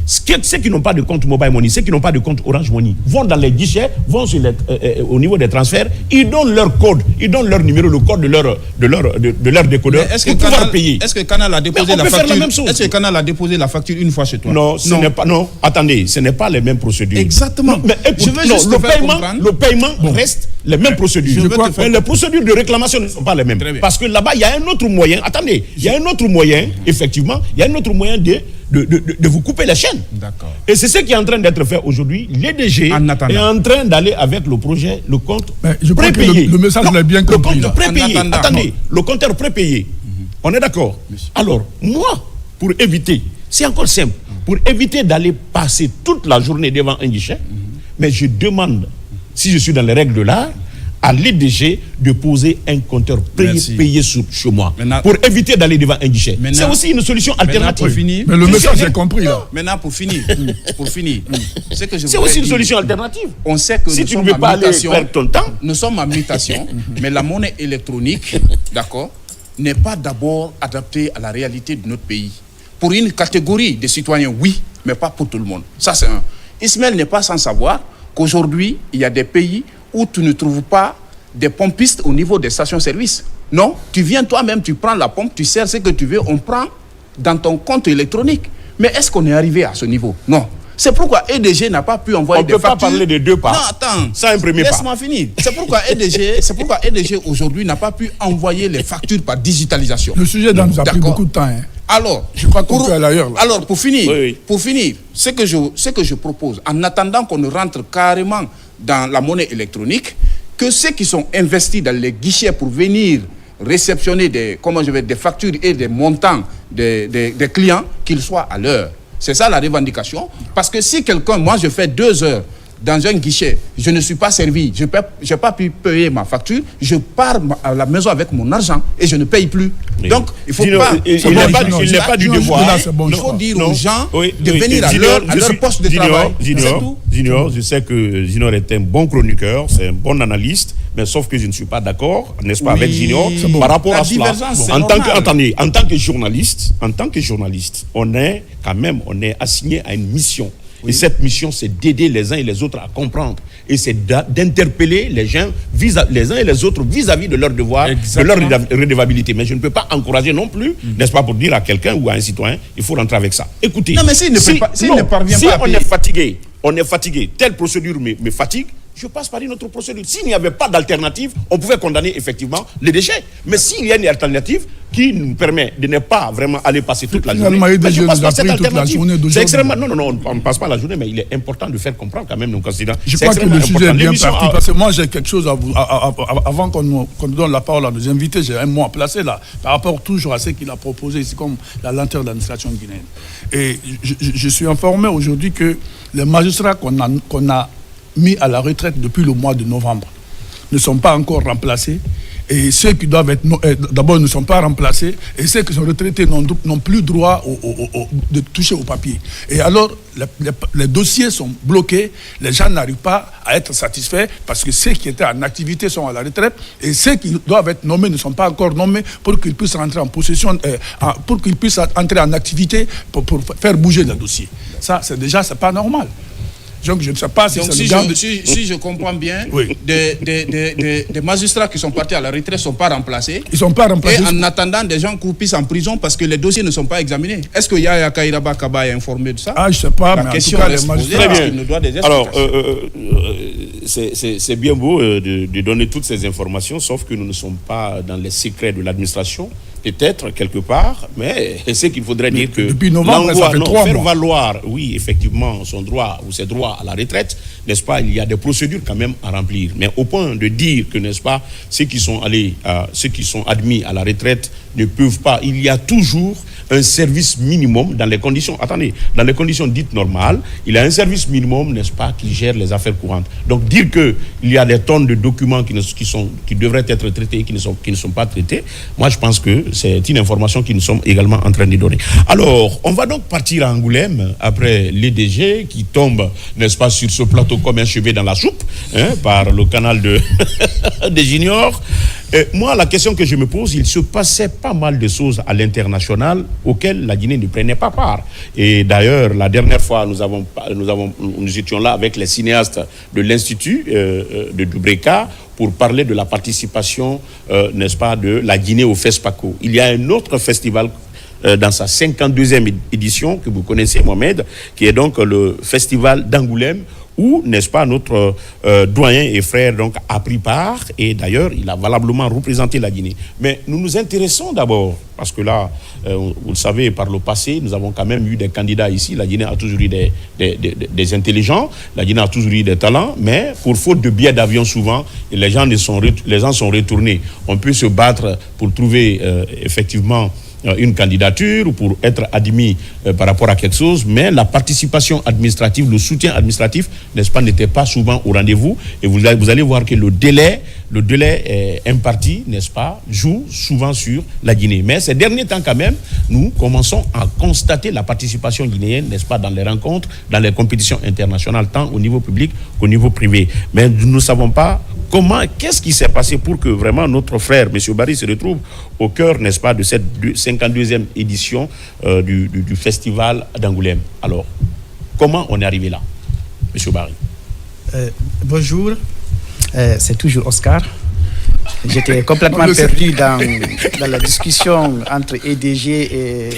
Ceux qui n'ont pas de compte Mobile Money, ceux qui n'ont pas de compte Orange Money, vont dans les guichets, vont au niveau des transferts, ils donnent leur code, ils donnent leur numéro, le code de leur décodeur pour pouvoir payer. Est-ce que Canal a déposé la facture? Est-ce que Canal a déposé la facture une fois chez toi? Non, ce n'est pas. Non, attendez, ce n'est pas les mêmes procédures. Exactement. Non, mais écoute, le paiement reste les mêmes procédures. Mais les procédures de réclamation ne sont pas les mêmes. Parce que là-bas, il y a un autre moyen. Attendez, il y a un autre moyen, effectivement, il y a un autre moyen de vous couper les chaînes. D'accord. Et c'est ce qui est en train d'être fait aujourd'hui. L'EDG est en train d'aller avec le projet, le compte prépayé. Le message l'a bien compris. Le compte prépayé. Attendez, le compteur prépayé. On est d'accord? Alors, moi, pour éviter, c'est encore simple, pour éviter d'aller passer toute la journée devant un guichet, mais je demande, si je suis dans les règles de l'art, à l'EDG de poser un compteur payé chez moi. Maintenant, pour éviter d'aller devant un guichet. C'est aussi une solution alternative. Mais le message est compris là. Maintenant, pour finir, c'est aussi une solution alternative. On sait que si tu ne veux pas aller perdre ton temps, nous sommes en mutation, mais la monnaie électronique, d'accord, n'est pas d'abord adaptée à la réalité de notre pays. Pour une catégorie de citoyens, oui, mais pas pour tout le monde. Ça, c'est un. Ismaël n'est pas sans savoir qu'aujourd'hui, il y a des pays où tu ne trouves pas des pompistes au niveau des stations-service. Non, tu viens toi-même, tu prends la pompe, tu sers ce que tu veux, on prend dans ton compte électronique. Mais est-ce qu'on est arrivé à ce niveau? Non. C'est pourquoi EDG n'a pas pu envoyer des factures. On ne peut pas parler de deux pas. Non, attends. Ça, un premier pas. Laisse-moi finir. C'est pourquoi EDG aujourd'hui n'a pas pu envoyer les factures par digitalisation. Le sujet nous a pris beaucoup de temps. Hein. Alors, je crois qu'on peut aller ailleurs. Là. Alors, pour finir, ce que je propose, en attendant qu'on rentre carrément dans la monnaie électronique, que ceux qui sont investis dans les guichets pour venir réceptionner des factures et des montants des clients, qu'ils soient à l'heure. C'est ça la revendication. Parce que si moi je fais 2 heures dans un guichet, je ne suis pas servi, je n'ai pas pu payer ma facture, je pars à la maison avec mon argent et je ne paye plus. Oui. Donc, il faut pas... Il n'est pas du devoir. Il faut dire aux gens de venir à leur poste de travail. Junior, je sais que Junior est un bon chroniqueur, c'est un bon analyste, mais sauf que je ne suis pas d'accord, n'est-ce pas, avec Junior, par rapport à cela. En tant que journaliste, on est assigné à une mission. Et cette mission, c'est d'aider les uns et les autres à comprendre. Et c'est d'interpeller les gens, les uns et les autres vis-à-vis de leurs devoirs, de leur redevabilité. Mais je ne peux pas encourager non plus, n'est-ce pas, pour dire à quelqu'un ou à un citoyen, il faut rentrer avec ça. Écoutez, non, mais s'il ne parvient pas à payer... on est fatigué, telle procédure me fatigue, je passe par une autre procédure. S'il n'y avait pas d'alternative, on pouvait condamner effectivement les déchets. Mais s'il y a une alternative qui nous permet de ne pas vraiment aller passer toute la journée, je passe par cette alternative. C'est extrêmement... Non, on ne passe pas la journée, mais il est important de faire comprendre quand même nos candidats. Je crois que le sujet est bien parti, parce que moi j'ai quelque chose à vous... Avant qu'on donne la parole à nos invités, j'ai un mot à placer là, par rapport toujours à ce qu'il a proposé ici, comme la lenteur de l'administration guinéenne. Et je suis informé aujourd'hui que les magistrats qu'on a mis à la retraite depuis le mois de novembre ne sont pas encore remplacés, et ceux qui doivent être d'abord ne sont pas remplacés, et ceux qui sont retraités n'ont plus droit de toucher au papier. Et alors les dossiers sont bloqués, les gens n'arrivent pas à être satisfaits parce que ceux qui étaient en activité sont à la retraite, et ceux qui doivent être nommés ne sont pas encore nommés pour qu'ils puissent rentrer en possession, pour qu'ils puissent entrer en activité pour faire bouger le dossier. Ça, c'est pas normal. Donc je ne sais pas si si je comprends bien, oui. Des magistrats qui sont partis à la retraite ne sont pas remplacés. Ils ne sont pas remplacés. Et en attendant, des gens croupissent en prison parce que les dossiers ne sont pas examinés. Est-ce que Yaya Kairaba Kaba est informé de ça? Ah, je ne sais pas, la mais question en tout cas, les magistrats... Très bien. Nous doit des explications. Alors, c'est bien beau de donner toutes ces informations, sauf que nous ne sommes pas dans les secrets de l'administration. Peut-être quelque part, mais c'est qu'il faudrait dire que depuis novembre, ça fait 3 mois. Faire valoir, oui, effectivement, son droit ou ses droits à la retraite, n'est-ce pas, il y a des procédures quand même à remplir. Mais au point de dire que, n'est-ce pas, ceux qui sont admis à la retraite ne peuvent pas, il y a toujours un service minimum dans les conditions, dans les conditions dites normales, il y a un service minimum, n'est-ce pas, qui gère les affaires courantes. Donc dire qu'il y a des tonnes de documents qui devraient être traités et qui ne sont pas traités, moi je pense que c'est une information que nous sommes également en train de donner. Alors, on va donc partir à Angoulême après l'EDG qui tombe, n'est-ce pas, sur ce plateau comme un cheveu dans la soupe, par le canal des juniors. Et moi, la question que je me pose, il se passait pas mal de choses à l'international auxquelles la Guinée ne prenait pas part. Et d'ailleurs, la dernière fois, nous étions là avec les cinéastes de l'Institut de Dubreka pour parler de la participation, n'est-ce pas, de la Guinée au FESPACO. Il y a un autre festival dans sa 52e édition que vous connaissez, Mohamed, qui est donc le festival d'Angoulême, où, n'est-ce pas, notre doyen et frère donc, a pris part, et d'ailleurs, il a valablement représenté la Guinée. Mais nous nous intéressons d'abord, parce que là, vous le savez, par le passé, nous avons quand même eu des candidats ici. La Guinée a toujours eu des intelligents, la Guinée a toujours eu des talents, mais pour faute de billets d'avion souvent, les gens sont retournés. On peut se battre pour trouver effectivement une candidature ou pour être admis par rapport à quelque chose, mais la participation administrative, le soutien administratif, n'est-ce pas, n'était pas souvent au rendez-vous, et vous allez voir que le délai imparti, n'est-ce pas, joue souvent sur la Guinée. Mais ces derniers temps quand même, nous commençons à constater la participation guinéenne, n'est-ce pas, dans les rencontres, dans les compétitions internationales, tant au niveau public qu'au niveau privé. Mais nous ne savons pas qu'est-ce qui s'est passé pour que vraiment notre frère, M. Barry, se retrouve au cœur, n'est-ce pas, de cette 52e édition du festival d'Angoulême. Alors, comment on est arrivé là, M. Barry? Bonjour, c'est toujours Oscar. J'étais complètement perdu dans la discussion entre EDG et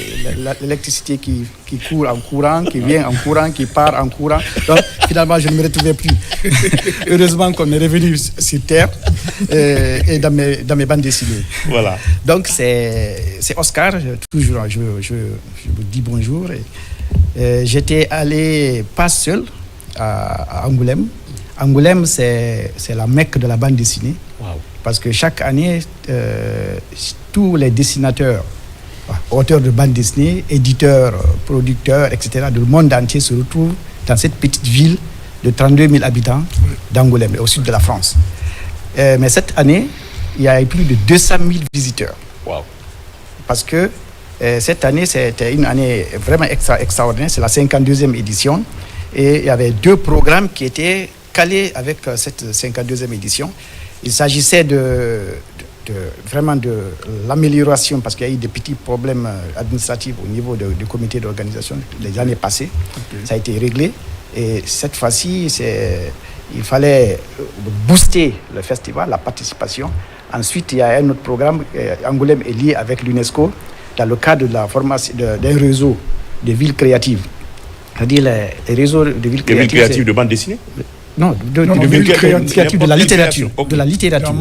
l'électricité qui court en courant, qui vient en courant, qui part en courant. Donc, finalement, je ne me retrouvais plus. Heureusement qu'on est revenu sur Terre et dans mes bandes dessinées. Voilà. Donc, c'est Oscar. Toujours, je vous dis bonjour. J'étais allé pas seul à Angoulême. Angoulême, c'est la Mecque de la bande dessinée. Wow. Parce que chaque année, tous les dessinateurs, auteurs de bande dessinée, éditeurs, producteurs, etc., du monde entier se retrouvent dans cette petite ville de 32 000 habitants d'Angoulême, au sud de la France. Mais cette année, il y a eu plus de 200 000 visiteurs. Wow. Parce que cette année, c'était une année vraiment extraordinaire. C'est la 52e édition. Et il y avait 2 programmes qui étaient calés avec cette 52e édition. Il s'agissait vraiment de l'amélioration, parce qu'il y a eu des petits problèmes administratifs au niveau du comité d'organisation les années passées. Okay. Ça a été réglé. Et cette fois-ci, il fallait booster le festival, la participation. Ensuite, il y a un autre programme, Angoulême est lié avec l'UNESCO dans le cadre de la formation d'un réseau de villes créatives. C'est-à-dire les réseaux de villes créatives. Des villes créatives de bande dessinée? Non, de villes créatives de la littérature. Okay. De la littérature.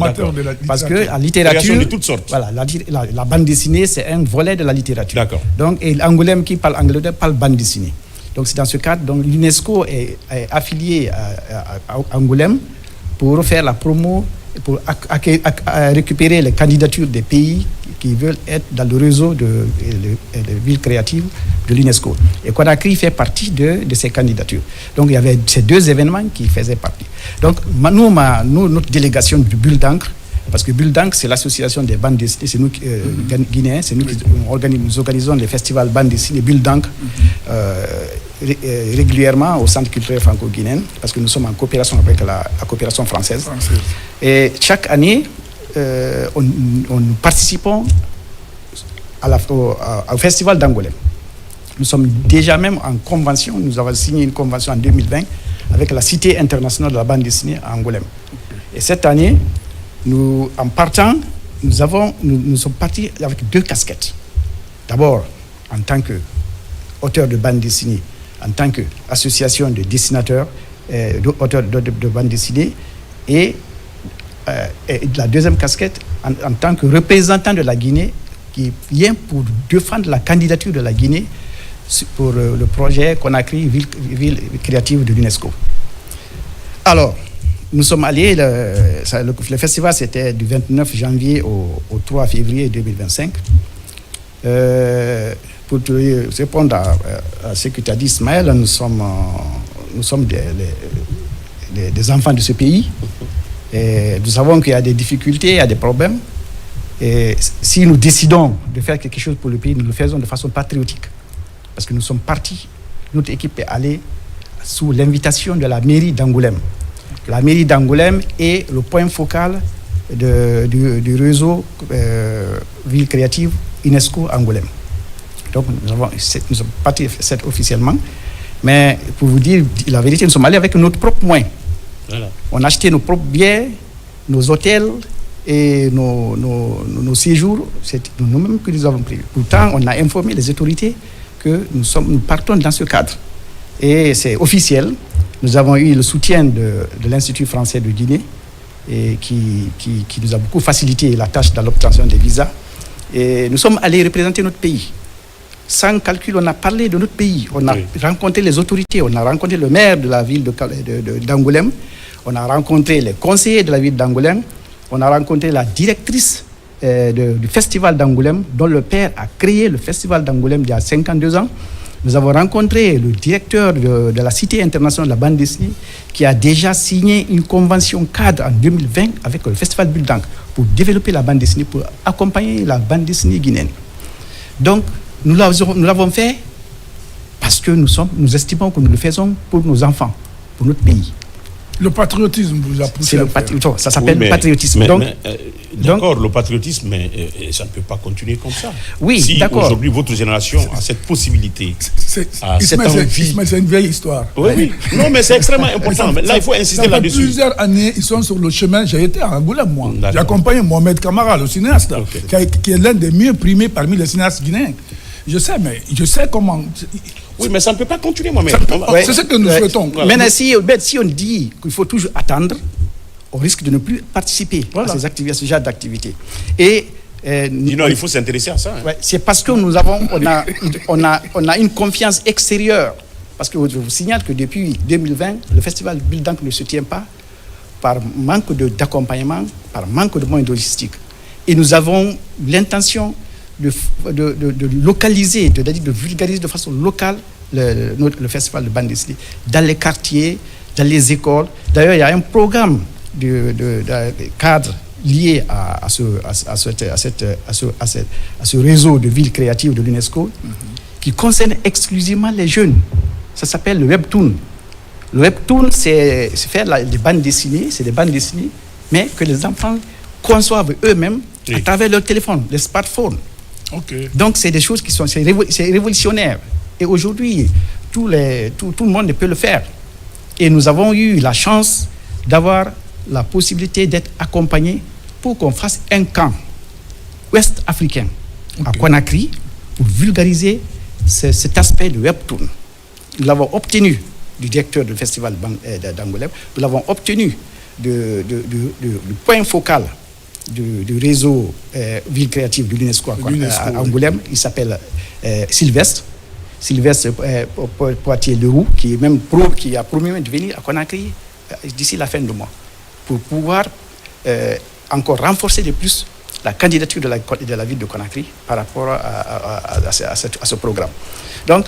Parce que la littérature. Création de toutes sortes. Voilà, la bande dessinée, c'est un volet de la littérature. D'accord. Donc, et Angoulême qui parle anglais parle bande dessinée. Donc, c'est dans ce cadre. Donc, l'UNESCO est affilié à Angoulême pour faire la promo, pour récupérer les candidatures des pays qui veulent être dans le réseau de villes créatives de l'UNESCO. Et Conakry fait partie de ces candidatures. Donc, il y avait ces deux événements qui faisaient partie. Donc, nous notre délégation du Bulle d'encre, parce que Bulle d'encre, c'est l'association des bandes dessinées, c'est nous, Guinéens, c'est nous qui nous organisons les festivals bandes dessinées Bulle d'encre régulièrement au Centre culturel franco-guinéen, parce que nous sommes en coopération avec la coopération française. Et chaque année, nous participons au festival d'Angoulême. Nous sommes déjà même en convention, nous avons signé une convention en 2020 avec la Cité internationale de la bande dessinée à Angoulême. Et cette année, en partant, nous sommes partis avec 2 casquettes. D'abord, en tant qu'auteur de bande dessinée, en tant qu'association de dessinateurs, d'auteurs de bande dessinée, et la deuxième casquette, en tant que représentant de la Guinée, qui vient pour défendre la candidature de la Guinée pour le projet Conakry, ville créative de l'UNESCO. Alors, nous sommes allés, le festival c'était du 29 janvier au 3 février 2025. Pour te répondre à ce que tu as dit, Ismaël, nous sommes des enfants de ce pays. Et nous savons qu'il y a des difficultés, il y a des problèmes. Et si nous décidons de faire quelque chose pour le pays, nous le faisons de façon patriotique. Parce que nous sommes partis, notre équipe est allée sous l'invitation de la mairie d'Angoulême. La mairie d'Angoulême est le point focal du réseau Ville Créative UNESCO Angoulême. Donc nous sommes partis officiellement. Mais pour vous dire la vérité, nous sommes allés avec notre propre moyen. Voilà. On a acheté nos propres billets, nos hôtels et nos séjours. C'est nous-mêmes que nous avons pris. Pourtant, on a informé les autorités que nous partons dans ce cadre. Et c'est officiel. Nous avons eu le soutien de l'Institut français de Guinée et qui nous a beaucoup facilité la tâche dans l'obtention des visas. Et nous sommes allés représenter notre pays. Sans calcul, on a parlé de notre pays. On a rencontré les autorités. On a rencontré le maire de la ville d'Angoulême. On a rencontré les conseillers de la ville d'Angoulême. On a rencontré la directrice du festival d'Angoulême, dont le père a créé le festival d'Angoulême il y a 52 ans. Nous avons rencontré le directeur de la Cité internationale de la bande dessinée qui a déjà signé une convention cadre en 2020 avec le festival Bulle d'encre pour développer la bande dessinée, pour accompagner la bande dessinée guinéenne. Donc, nous l'avons fait parce que nous estimons que nous le faisons pour nos enfants, pour notre pays. Le patriotisme vous a poussé à faire. Ça s'appelle le patriotisme. D'accord, le patriotisme, mais ça ne peut pas continuer comme ça. Oui, si d'accord. Aujourd'hui, votre génération a cette possibilité, c'est une vieille histoire. Oui. Non, mais c'est extrêmement important. Là, il faut insister là-dessus. Plusieurs années, ils sont sur le chemin. J'ai été à Angoulême, moi. J'ai accompagné Mohamed Kamara, le cinéaste, qui est l'un des mieux primés parmi les cinéastes guinéens. Je sais comment... Oui, mais ça ne peut pas continuer, Mohamed. C'est ce que nous souhaitons. Maintenant, si on dit qu'il faut toujours attendre, on risque de ne plus participer à ces activités, à ce genre d'activités. Et non, il faut s'intéresser à ça. Ouais, c'est parce que on a une confiance extérieure. Parce que je vous signale que depuis 2020, le festival Bulle d'encre ne se tient pas par manque d'accompagnement, par manque de moyens logistiques. Et nous avons l'intention de localiser, de vulgariser de façon locale le festival de bande dessinée dans les quartiers, dans les écoles. D'ailleurs, il y a un programme de cadre lié à ce réseau de villes créatives de l'UNESCO qui concerne exclusivement les jeunes. Ça s'appelle le Webtoon. Le Webtoon, c'est faire des bandes dessinées, mais que les enfants conçoivent eux-mêmes à travers leur téléphone, les smartphones. Donc, c'est des choses qui sont révolutionnaires. Et aujourd'hui, tout le monde peut le faire. Et nous avons eu la chance d'avoir la possibilité d'être accompagnés pour qu'on fasse un camp ouest africain à Conakry pour vulgariser cet aspect de webtoon. Nous l'avons obtenu du directeur du festival d'Angoulême, nous l'avons obtenu du point focal du réseau Ville Créative de l'UNESCO à Angoulême. Il s'appelle Sylvestre Poitier-Leroux, qui a promis de venir à Conakry d'ici la fin du mois pour pouvoir encore renforcer de plus la candidature de la ville de Conakry par rapport à ce programme. Donc,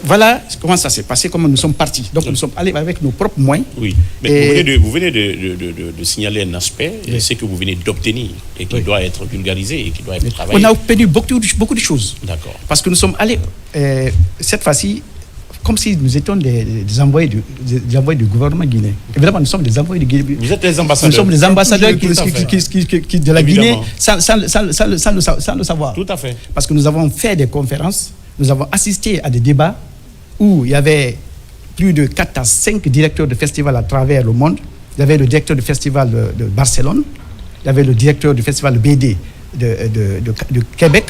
voilà comment ça s'est passé, comment nous sommes partis. Donc, nous sommes allés avec nos propres moyens. Oui, mais vous venez de signaler un aspect, c'est que vous venez d'obtenir et qui doit être vulgarisé et qui doit être travaillé. On a obtenu beaucoup de choses. D'accord. Parce que nous sommes allés, cette fois-ci, comme si nous étions des envoyés du gouvernement guinéen. Évidemment, nous sommes des envoyés du Guinée. Vous êtes les ambassadeurs. Nous sommes les ambassadeurs de la Guinée sans le savoir. Tout à fait. Parce que nous avons fait des conférences, nous avons assisté à des débats où il y avait plus de 4 à 5 directeurs de festivals à travers le monde. Il y avait le directeur du festival de Barcelone, il y avait le directeur du festival BD de Québec,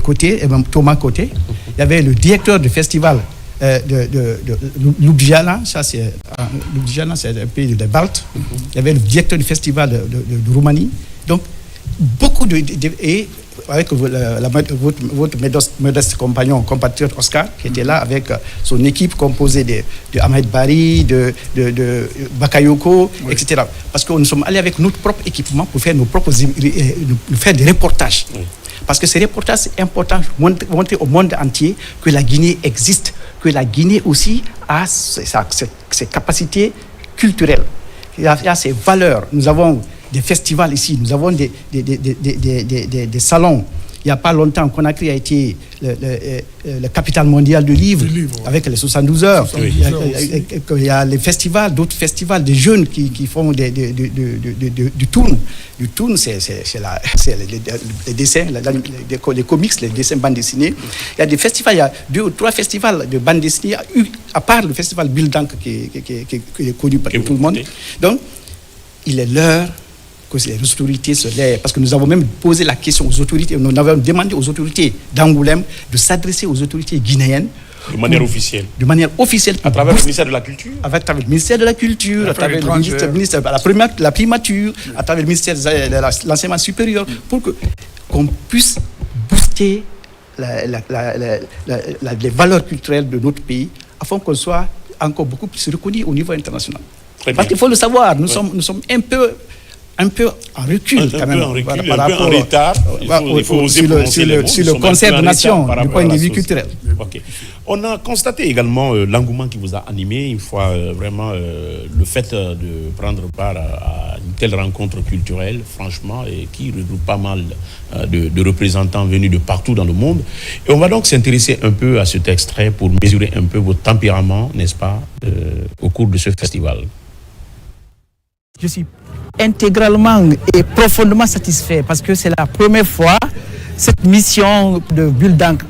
Côté, et même Thomas Côté. Il y avait le directeur du festival de Ljubljana, c'est un pays de Baltes. Il y avait le directeur du festival de Roumanie. Donc, beaucoup et avec votre modeste compatriote Oscar, qui était là avec son équipe composée de Ahmed Bari, de Bakayoko, etc. Parce que nous sommes allés avec notre propre équipement pour faire faire des reportages. Parce que ces reportages, c'est important, montrer au monde entier que la Guinée existe, que la Guinée aussi a ses capacités culturelles, il y a ses valeurs. Nous avons des festivals ici, nous avons des salons. Il n'y a pas longtemps, Conakry a été le capitale mondiale du livre, avec les 72 heures. Il y a les festivals, d'autres festivals, des jeunes qui font du toon. Du toon, c'est les dessins, les comics, les dessins bandes dessinées. Il y a des festivals, il y a 2 ou 3 festivals de bandes dessinées, à part le festival Bildank qui est connu par tout le monde. Donc, il est l'heure que les autorités se lèvent, parce que nous avons même posé la question aux autorités, nous avons demandé aux autorités d'Angoulême de s'adresser aux autorités guinéennes de manière officielle. De manière officielle. À travers le ministère de la Culture. À travers le ministère de la Culture, à travers le ministère de la primature, à travers le ministère de l'enseignement supérieur, pour qu'on puisse booster les valeurs culturelles de notre pays, afin qu'on soit encore beaucoup plus reconnu au niveau international. Parce qu'il faut le savoir, nous sommes un peu en recul quand même, par rapport en retard. Il faut oser prononcer les mots. Sur le concert de nation, du point de vue culturel. Okay. On a constaté également l'engouement qui vous a animé une fois vraiment le fait de prendre part à une telle rencontre culturelle, franchement, et qui regroupe pas mal de représentants venus de partout dans le monde. Et on va donc s'intéresser un peu à cet extrait pour mesurer un peu votre tempérament, n'est-ce pas, au cours de ce festival. Je suis intégralement et profondément satisfait parce que c'est la première fois cette mission de Bildank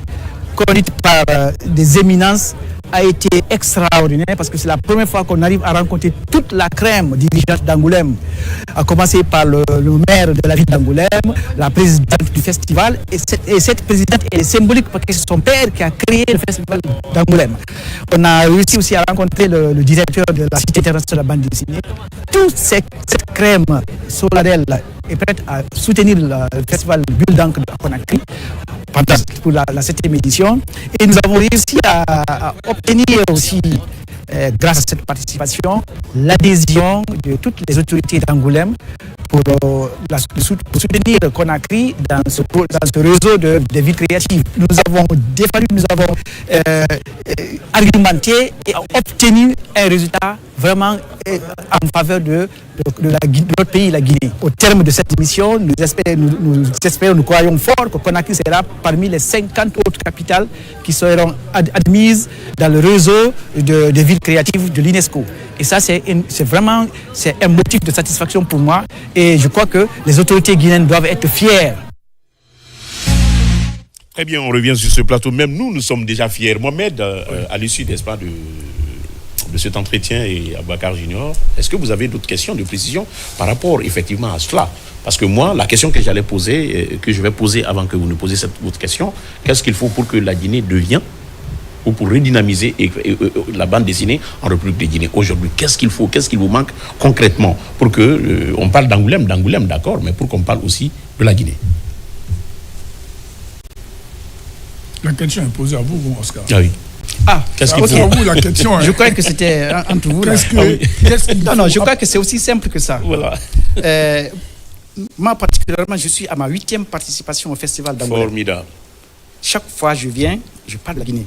conduite par des éminences a été extraordinaire parce que c'est la première fois qu'on arrive à rencontrer toute la crème dirigeante d'Angoulême, à commencer par le maire de la ville d'Angoulême, la présidente du festival, et cette présidente est symbolique parce que c'est son père qui a créé le festival d'Angoulême. On a réussi aussi à rencontrer le directeur de la Cité internationale de la bande dessinée. Toute cette crème solennelle est prête à soutenir le festival Bildank de Conakry pour la 7e édition. Et nous avons réussi à obtenir aussi, grâce à cette participation, l'adhésion de toutes les autorités d'Angoulême pour soutenir Conakry dans ce réseau de villes créatives. Nous avons défendu, nous avons argumenté et obtenu un résultat vraiment en faveur de notre pays, la Guinée. Au terme de cette mission, nous croyons fort que Conakry sera parmi les 50 autres capitales qui seront admises dans le réseau de villes créatives de l'UNESCO. Et ça, c'est vraiment un motif de satisfaction pour moi. Et je crois que les autorités guinéennes doivent être fières. Très bien, on revient sur ce plateau. Même nous sommes déjà fiers. Mohamed, à l'issue, n'est-ce pas, de cet entretien et Aboubacar Junior, est-ce que vous avez d'autres questions de précision par rapport effectivement à cela? Parce que moi, la question que j'allais poser, que je vais poser avant que vous ne posiez cette autre question, qu'est-ce qu'il faut pour que la Guinée devienne, ou pour redynamiser la bande dessinée en République de Guinée aujourd'hui? Qu'est-ce qu'il faut, qu'est-ce qu'il vous manque concrètement pour que, on parle d'Angoulême, d'accord, mais pour qu'on parle aussi de la Guinée? La question est posée à vous, Oscar. Ah oui. Ah, Qu'est-ce qu'il C'est faut? à vous la question. je crois que c'était entre vous. là. Non, je crois que c'est aussi simple que ça. Voilà. Moi, particulièrement, je suis à ma 8e participation au Festival d'Angoulême. Formidable. Chaque fois que je viens, je parle de la Guinée.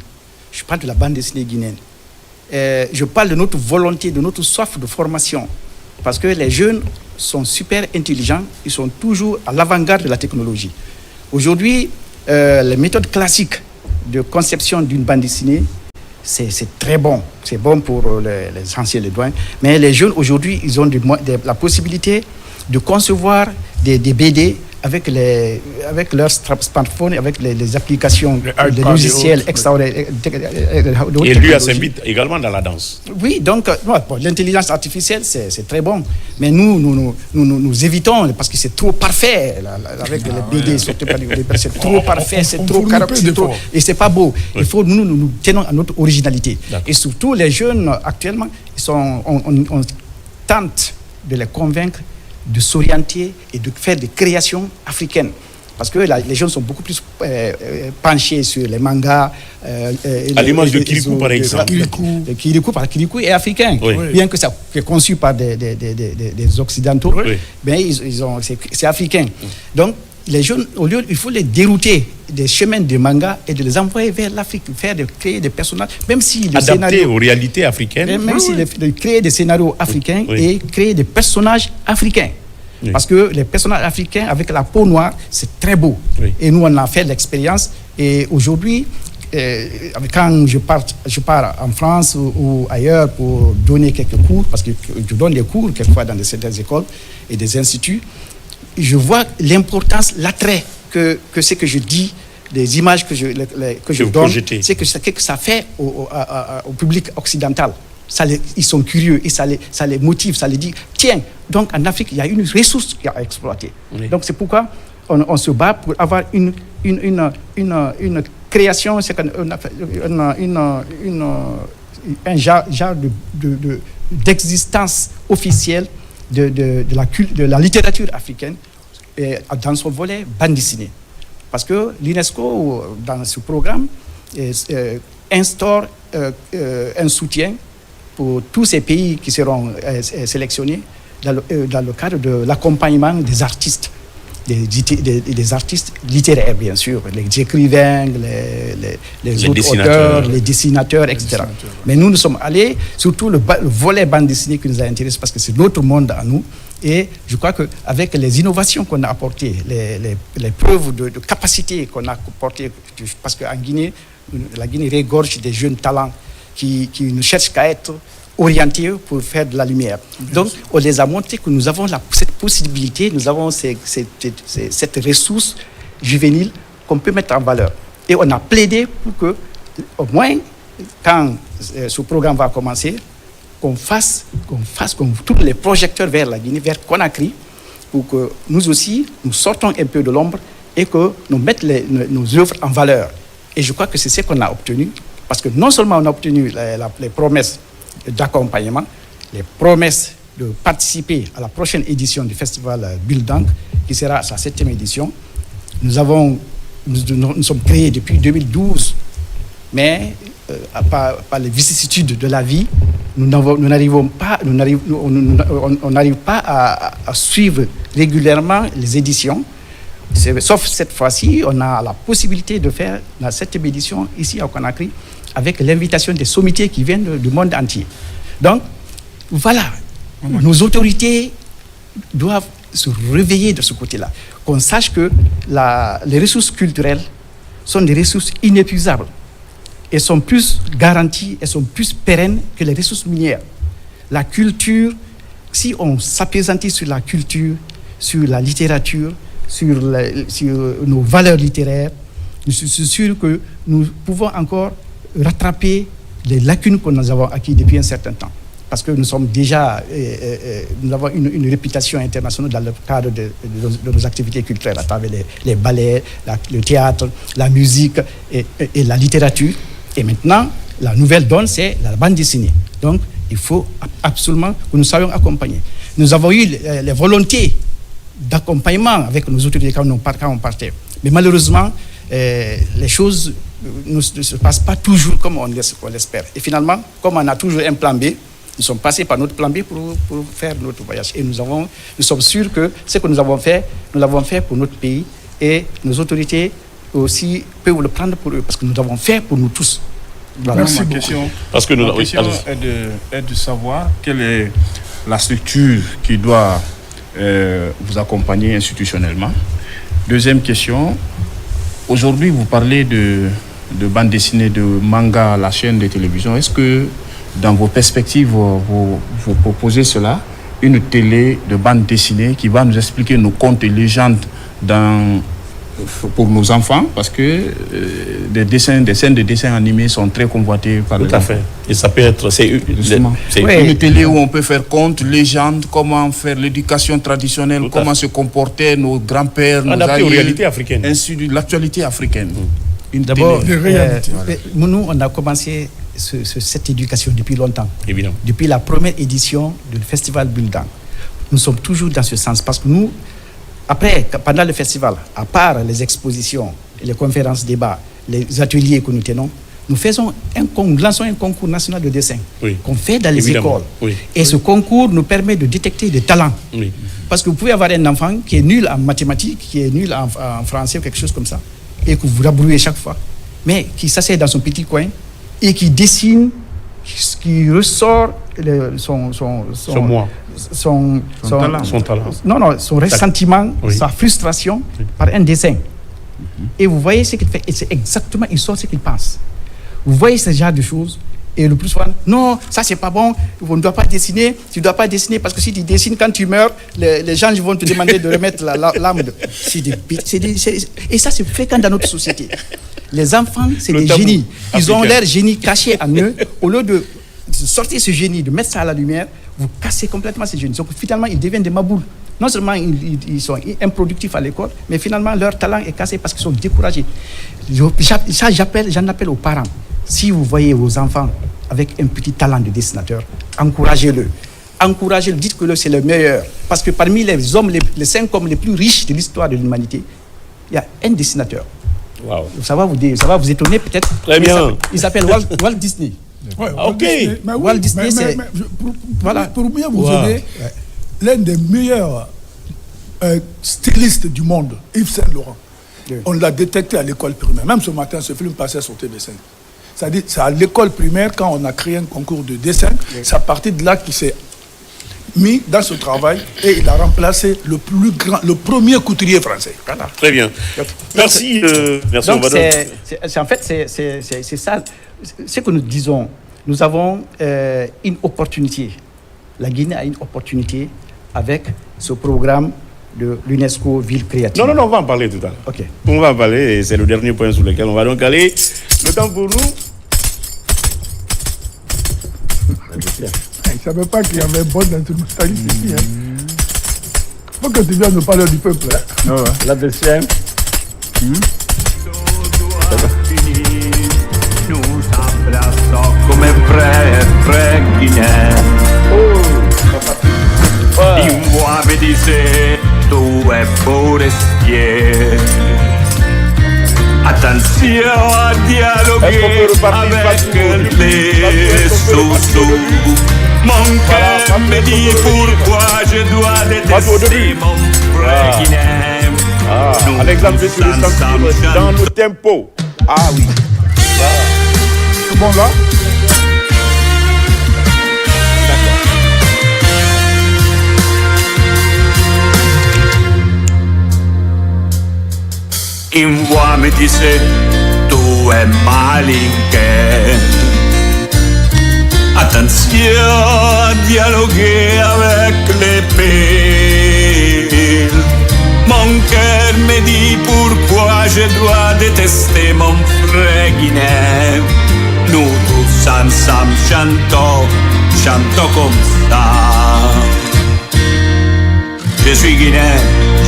Je parle de la bande dessinée guinéenne. Je parle de notre volonté, de notre soif de formation. Parce que les jeunes sont super intelligents, ils sont toujours à l'avant-garde de la technologie. Aujourd'hui, les méthodes classiques de conception d'une bande dessinée, c'est très bon. C'est bon pour les anciens, les douanes. Mais les jeunes, aujourd'hui, ils ont la possibilité de concevoir des BD avec leurs smartphones, avec les applications, les logiciels extraordinaires. Et lui s'invite également dans la danse. Oui, donc l'intelligence artificielle, c'est très bon. Mais nous évitons, parce que c'est trop parfait, avec les BD, c'est trop parfait, c'est trop caractéristique, et c'est pas beau. Oui. Il faut nous tenons à notre originalité. Et surtout, les jeunes, actuellement, on tente de les convaincre de s'orienter et de faire des créations africaines. Parce que les jeunes sont beaucoup plus penchés sur les mangas. À l'image de Kirikou, par exemple. Kirikou est africain. Oui. Bien que ça soit conçu par des Occidentaux, oui. Mais c'est africain. Donc, les jeunes, il faut les dérouter des chemins de manga et de les envoyer vers l'Afrique, créer des personnages, même si adaptés aux réalités africaines. Même si créer des scénarios africains et créer des personnages africains. Oui. Parce que les personnages africains avec la peau noire, c'est très beau. Oui. Et nous, on a fait l'expérience. Et aujourd'hui, quand je pars en France ou ailleurs pour donner quelques cours, parce que je donne des cours quelquefois dans certaines écoles et des instituts, je vois l'importance, l'attrait que c'est que je dis, les images que je donne, c'est que ça fait au public occidental. Ils sont curieux et ça les motive, ça les dit, tiens, donc en Afrique, il y a une ressource à exploiter. Oui. Donc c'est pourquoi on se bat pour avoir une création, un genre d'existence officielle de la littérature africaine dans son volet bande dessinée. Parce que l'UNESCO, dans ce programme, instaure un soutien pour tous ces pays qui seront sélectionnés dans le cadre de l'accompagnement des artistes, des artistes littéraires, bien sûr, les écrivains, les auteurs, les dessinateurs, etc. Mais nous sommes allés, surtout le volet bande dessinée qui nous a intéressé, parce que c'est notre monde à nous. Et je crois qu'avec les innovations qu'on a apportées, les preuves de capacité qu'on a apportées, parce qu'en Guinée, la Guinée regorge des jeunes talents qui ne cherchent qu'à être orientés pour faire de la lumière. Donc, on les a montré que nous avons cette possibilité, nous avons cette ressource juvénile qu'on peut mettre en valeur. Et on a plaidé pour que, au moins, quand ce programme va commencer, qu'on tourne les projecteurs vers la Guinée, vers Conakry, pour que nous aussi, nous sortons un peu de l'ombre et que nous mettions nos œuvres en valeur. Et je crois que c'est ce qu'on a obtenu, parce que non seulement on a obtenu les promesses d'accompagnement, les promesses de participer à la prochaine édition du festival Buldank, qui sera sa 7e édition. Nous sommes créés depuis 2012, mais par les vicissitudes de la vie, on n'arrive pas à suivre régulièrement les éditions. Sauf cette fois-ci, on a la possibilité de faire la 7e édition ici à Conakry avec l'invitation des sommeliers qui viennent du monde entier. Donc, voilà, nos autorités doivent se réveiller de ce côté-là. Qu'on sache que les ressources culturelles sont des ressources inépuisables et sont plus garanties et sont plus pérennes que les ressources minières. La culture, si on s'appesantit sur la culture, sur la littérature, sur nos valeurs littéraires, je suis sûr que nous pouvons encore rattraper les lacunes que nous avons acquises depuis un certain temps. Parce que nous sommes déjà, nous avons une réputation internationale dans le cadre de nos activités culturelles, à travers les ballets, le théâtre, la musique et la littérature. Et maintenant, la nouvelle donne, c'est la bande dessinée. Donc, il faut absolument que nous soyons accompagnés. Nous avons eu les volontés d'accompagnement avec nos autorités quand on partait. Mais malheureusement, les choses ne se passent pas toujours comme on l'espère. Et finalement, comme on a toujours un plan B, nous sommes passés par notre plan B pour faire notre voyage. Et nous sommes sûrs que ce que nous l'avons fait pour notre pays. Et nos autorités aussi peuvent le prendre pour eux, parce que nous l'avons fait pour nous tous. Voilà. Merci beaucoup. Ma question est de savoir quelle est la structure qui doit vous accompagner institutionnellement. Deuxième question, aujourd'hui vous parlez de bande dessinée, de manga à la chaîne de télévision. Est-ce que dans vos perspectives, vous proposez cela, une télé de bande dessinée qui va nous expliquer nos contes et légendes pour nos enfants, parce que des scènes de dessins animés sont très convoitées par les enfants. Tout à fait. Et ça peut être... C'est une télé où on peut faire contes, légendes, comment faire l'éducation traditionnelle, comment se comportaient nos grands-pères, nos aïeux, aux réalités africaines. Ainsi de l'actualité africaine. D'abord, nous, on a commencé cette éducation depuis longtemps. Évidemment. Depuis la première édition du Festival Buldan. Nous sommes toujours dans ce sens, parce que nous, pendant le festival, à part les expositions, les conférences, débats, les ateliers que nous tenons, nous lançons un concours national de dessin qu'on fait dans les écoles. Et ce concours nous permet de détecter des talents. Parce que vous pouvez avoir un enfant qui est nul en mathématiques, qui est nul en français ou quelque chose comme ça, et que vous rabrouez chaque fois, mais qui s'assied dans son petit coin et qui dessine, qui ressort son ressentiment, sa frustration par un dessin. Et vous voyez ce qu'il fait, et c'est exactement, il sort ce qu'il pense. Vous voyez ce genre de choses, et le plus souvent, non, ça c'est pas bon, on ne doit pas dessiner, tu ne dois pas dessiner, parce que si tu dessines, quand tu meurs, les gens vont te demander de remettre l'âme. Et ça c'est fréquent dans notre société. Les enfants, c'est des génies. Ils ont leur génie caché en eux. Au lieu de sortir ce génie, de mettre ça à la lumière, vous cassez complètement ce génie. Donc finalement, ils deviennent des maboules. Non seulement ils sont improductifs à l'école, mais finalement leur talent est cassé parce qu'ils sont découragés. J'en appelle aux parents. Si vous voyez vos enfants avec un petit talent de dessinateur, encouragez-le. Encouragez-le, dites que c'est le meilleur. Parce que parmi les hommes, les 5 hommes les plus riches de l'histoire de l'humanité, il y a un dessinateur. Wow. Ça va vous étonner peut-être. Très bien. Il s'appelle Walt Disney. Ouais, ok. Walt Disney, c'est... Pour bien vous aider, l'un des meilleurs stylistes du monde, Yves Saint-Laurent, on l'a détecté à l'école primaire. Même ce matin, ce film passait sur TV5. C'est-à-dire, c'est à l'école primaire, quand on a créé un concours de dessin, c'est à partir de là qu'il s'est mis dans ce travail et il a remplacé le premier couturier français. Voilà. Très bien. Merci. Merci. Donc c'est ça. Ce que nous disons, nous avons une opportunité. La Guinée a une opportunité avec ce programme de l'UNESCO Ville Créative. Non, on va en parler tout à l'heure. Okay. On va en parler et c'est le dernier point sur lequel on va donc aller. Le temps pour nous. Je ne savais pas qu'il y avait un bon instrumentaliste ici. Il faut que tu viennes nous parler du peuple. La deuxième. Nous abbracciò come preghiere. In uomini sei tu è forestier. Attention à dialoguer avec les sous-sous. Mon cœur me dit pourquoi je dois détester mon frère. Alexandre, je suis dans le tempo. Ah oui. C'est bon là? In uomini sei tu è malinche. Attention à dialoguer avec les pères. Mon cœur me dit pourquoi je dois détester mon frère Guinée. nous tous ensemble chantons comme ça. Je suis guinéen,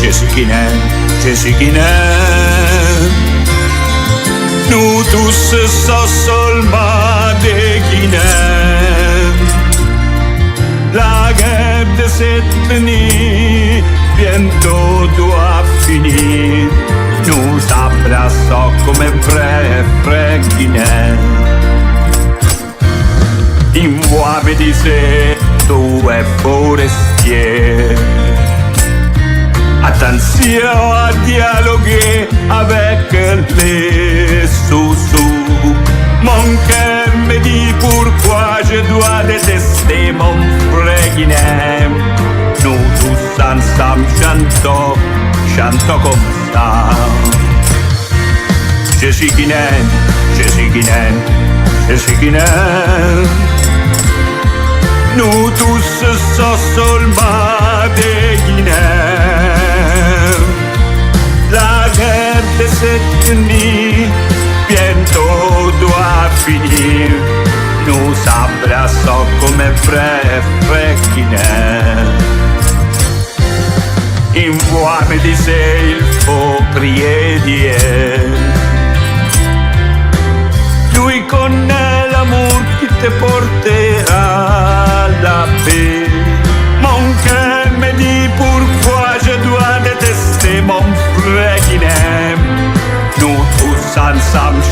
je suis guinéen, je suis guinéen. Nous tous sommes seulement des Guinéens. La guerre de cette nuit bientôt doit finir. Nous abraçons comme un frère guinéen. Une voix me disait, tu es forestier. Attention à dialoguer avec les sous-sous. Mon cœur me dit pourquoi je dois détester mon frère guinéen. Nous tous ensemble chantons comme ça. Je suis guinéen, je suis guinéen, je suis guinéen. Nous tous sommes seulement des Guinéens. La guerre de cette nuit bientôt doit finir. Nous abraçons comme un frère guinéen. Une voix me disait il faut prier Dieu. Lui connaît l'amour qui te portera la paix. Mon cœur me dit pourquoi je dois détester mon frère guinéen. Nous tous ensemble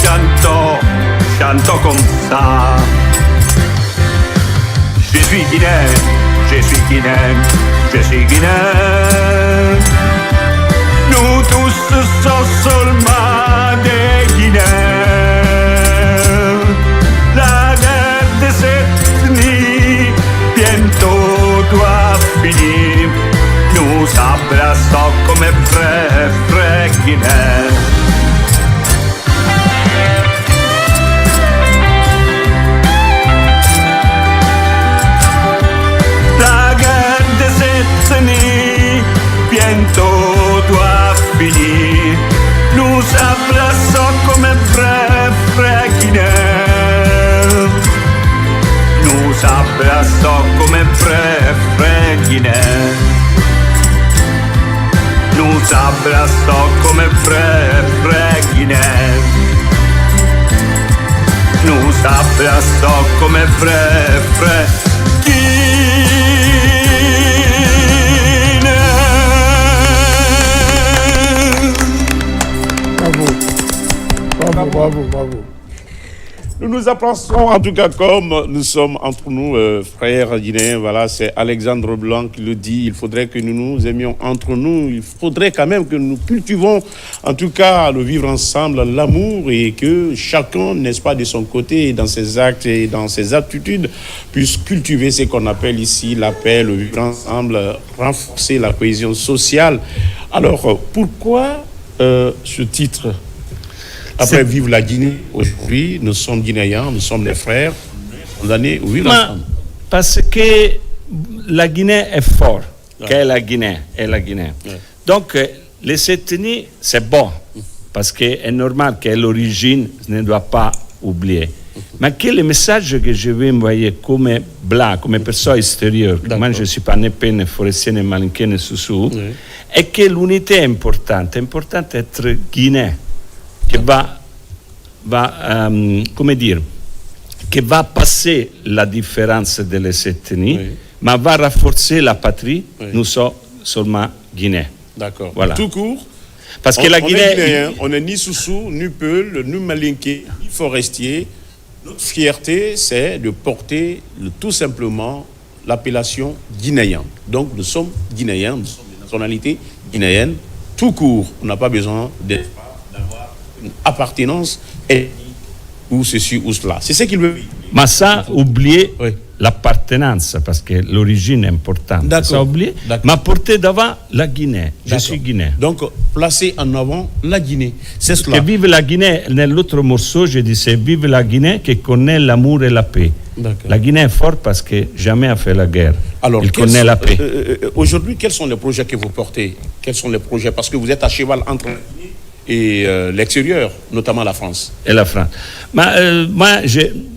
chantons comme ça. Je suis guinéen, je suis guinéen, je suis guinéen. Nous tous sommes seulement des Guinéens. La guerre de cette nuit bientôt doit finir. Nous abraçons comme un frère guinéen. La guerre de cette nuit bientôt doit finir. Nous abraçons comme un frère guinéen. Nous abraçons comme un frère guinéen. Nous abraçons comme un frère guinéen. Nous abraçons comme un frère guinéen. Bravo. Nous nous apprenons en tout cas comme nous sommes entre nous, frères guinéens. Voilà, c'est Alexandre Blanc qui le dit. Il faudrait que nous nous aimions entre nous. Il faudrait quand même que nous cultivons, en tout cas, le vivre ensemble, l'amour, et que chacun, n'est-ce pas, de son côté, dans ses actes et dans ses attitudes, puisse cultiver ce qu'on appelle ici la paix, le vivre ensemble, renforcer la cohésion sociale. Alors, pourquoi ce titre ? Après, vive la Guinée, aujourd'hui, nous sommes Guinéens, nous sommes les frères, condamnés au vivre ensemble. Parce que la Guinée est forte, qu'est la Guinée, est la Guinée. Ouais. Donc, les ethnies, c'est bon, parce que c'est normal que l'origine ne doit pas oublier. Mais quel est le message que je veux envoyer comme blanc, comme personne extérieure, moi je ne suis pas né peine forestier, ni malinqué, ni sous, est que l'unité est importante d'être Guinéen. Qui va come dire, che va passer la différence des ethnies, mais va renforcer la patrie, nous sommes seulement Guinéens. D'accord. Voilà. Tout court. Parce que la Guinée... est Guinéen, on n'est ni Soussou, ni Peul, ni Malinké, ni Forestier. Notre fierté, c'est de porter tout simplement l'appellation guinéen. Donc nous sommes Guinéens, nous sommes de nationalité guinéenne, tout court. On n'a pas besoin d'avoir une appartenance ethnique ou ceci ou cela. C'est ce qu'il veut. Mais ça, oublier l'appartenance, parce que l'origine est importante. D'accord. Ça, oublier. Mais porter devant la Guinée. Je suis guinéen. Donc, placer en avant la Guinée. C'est cela. Que vive la Guinée, nell'altro morceau, je disais, vive la Guinée qui connaît l'amour et la paix. D'accord. La Guinée est forte parce que jamais a fait la guerre. Alors, il connaît la paix. Aujourd'hui, quels sont les projets que vous portez? Quels sont les projets? Parce que vous êtes à cheval entre la Guinée et l'extérieur, notamment la France. Et la France. Moi,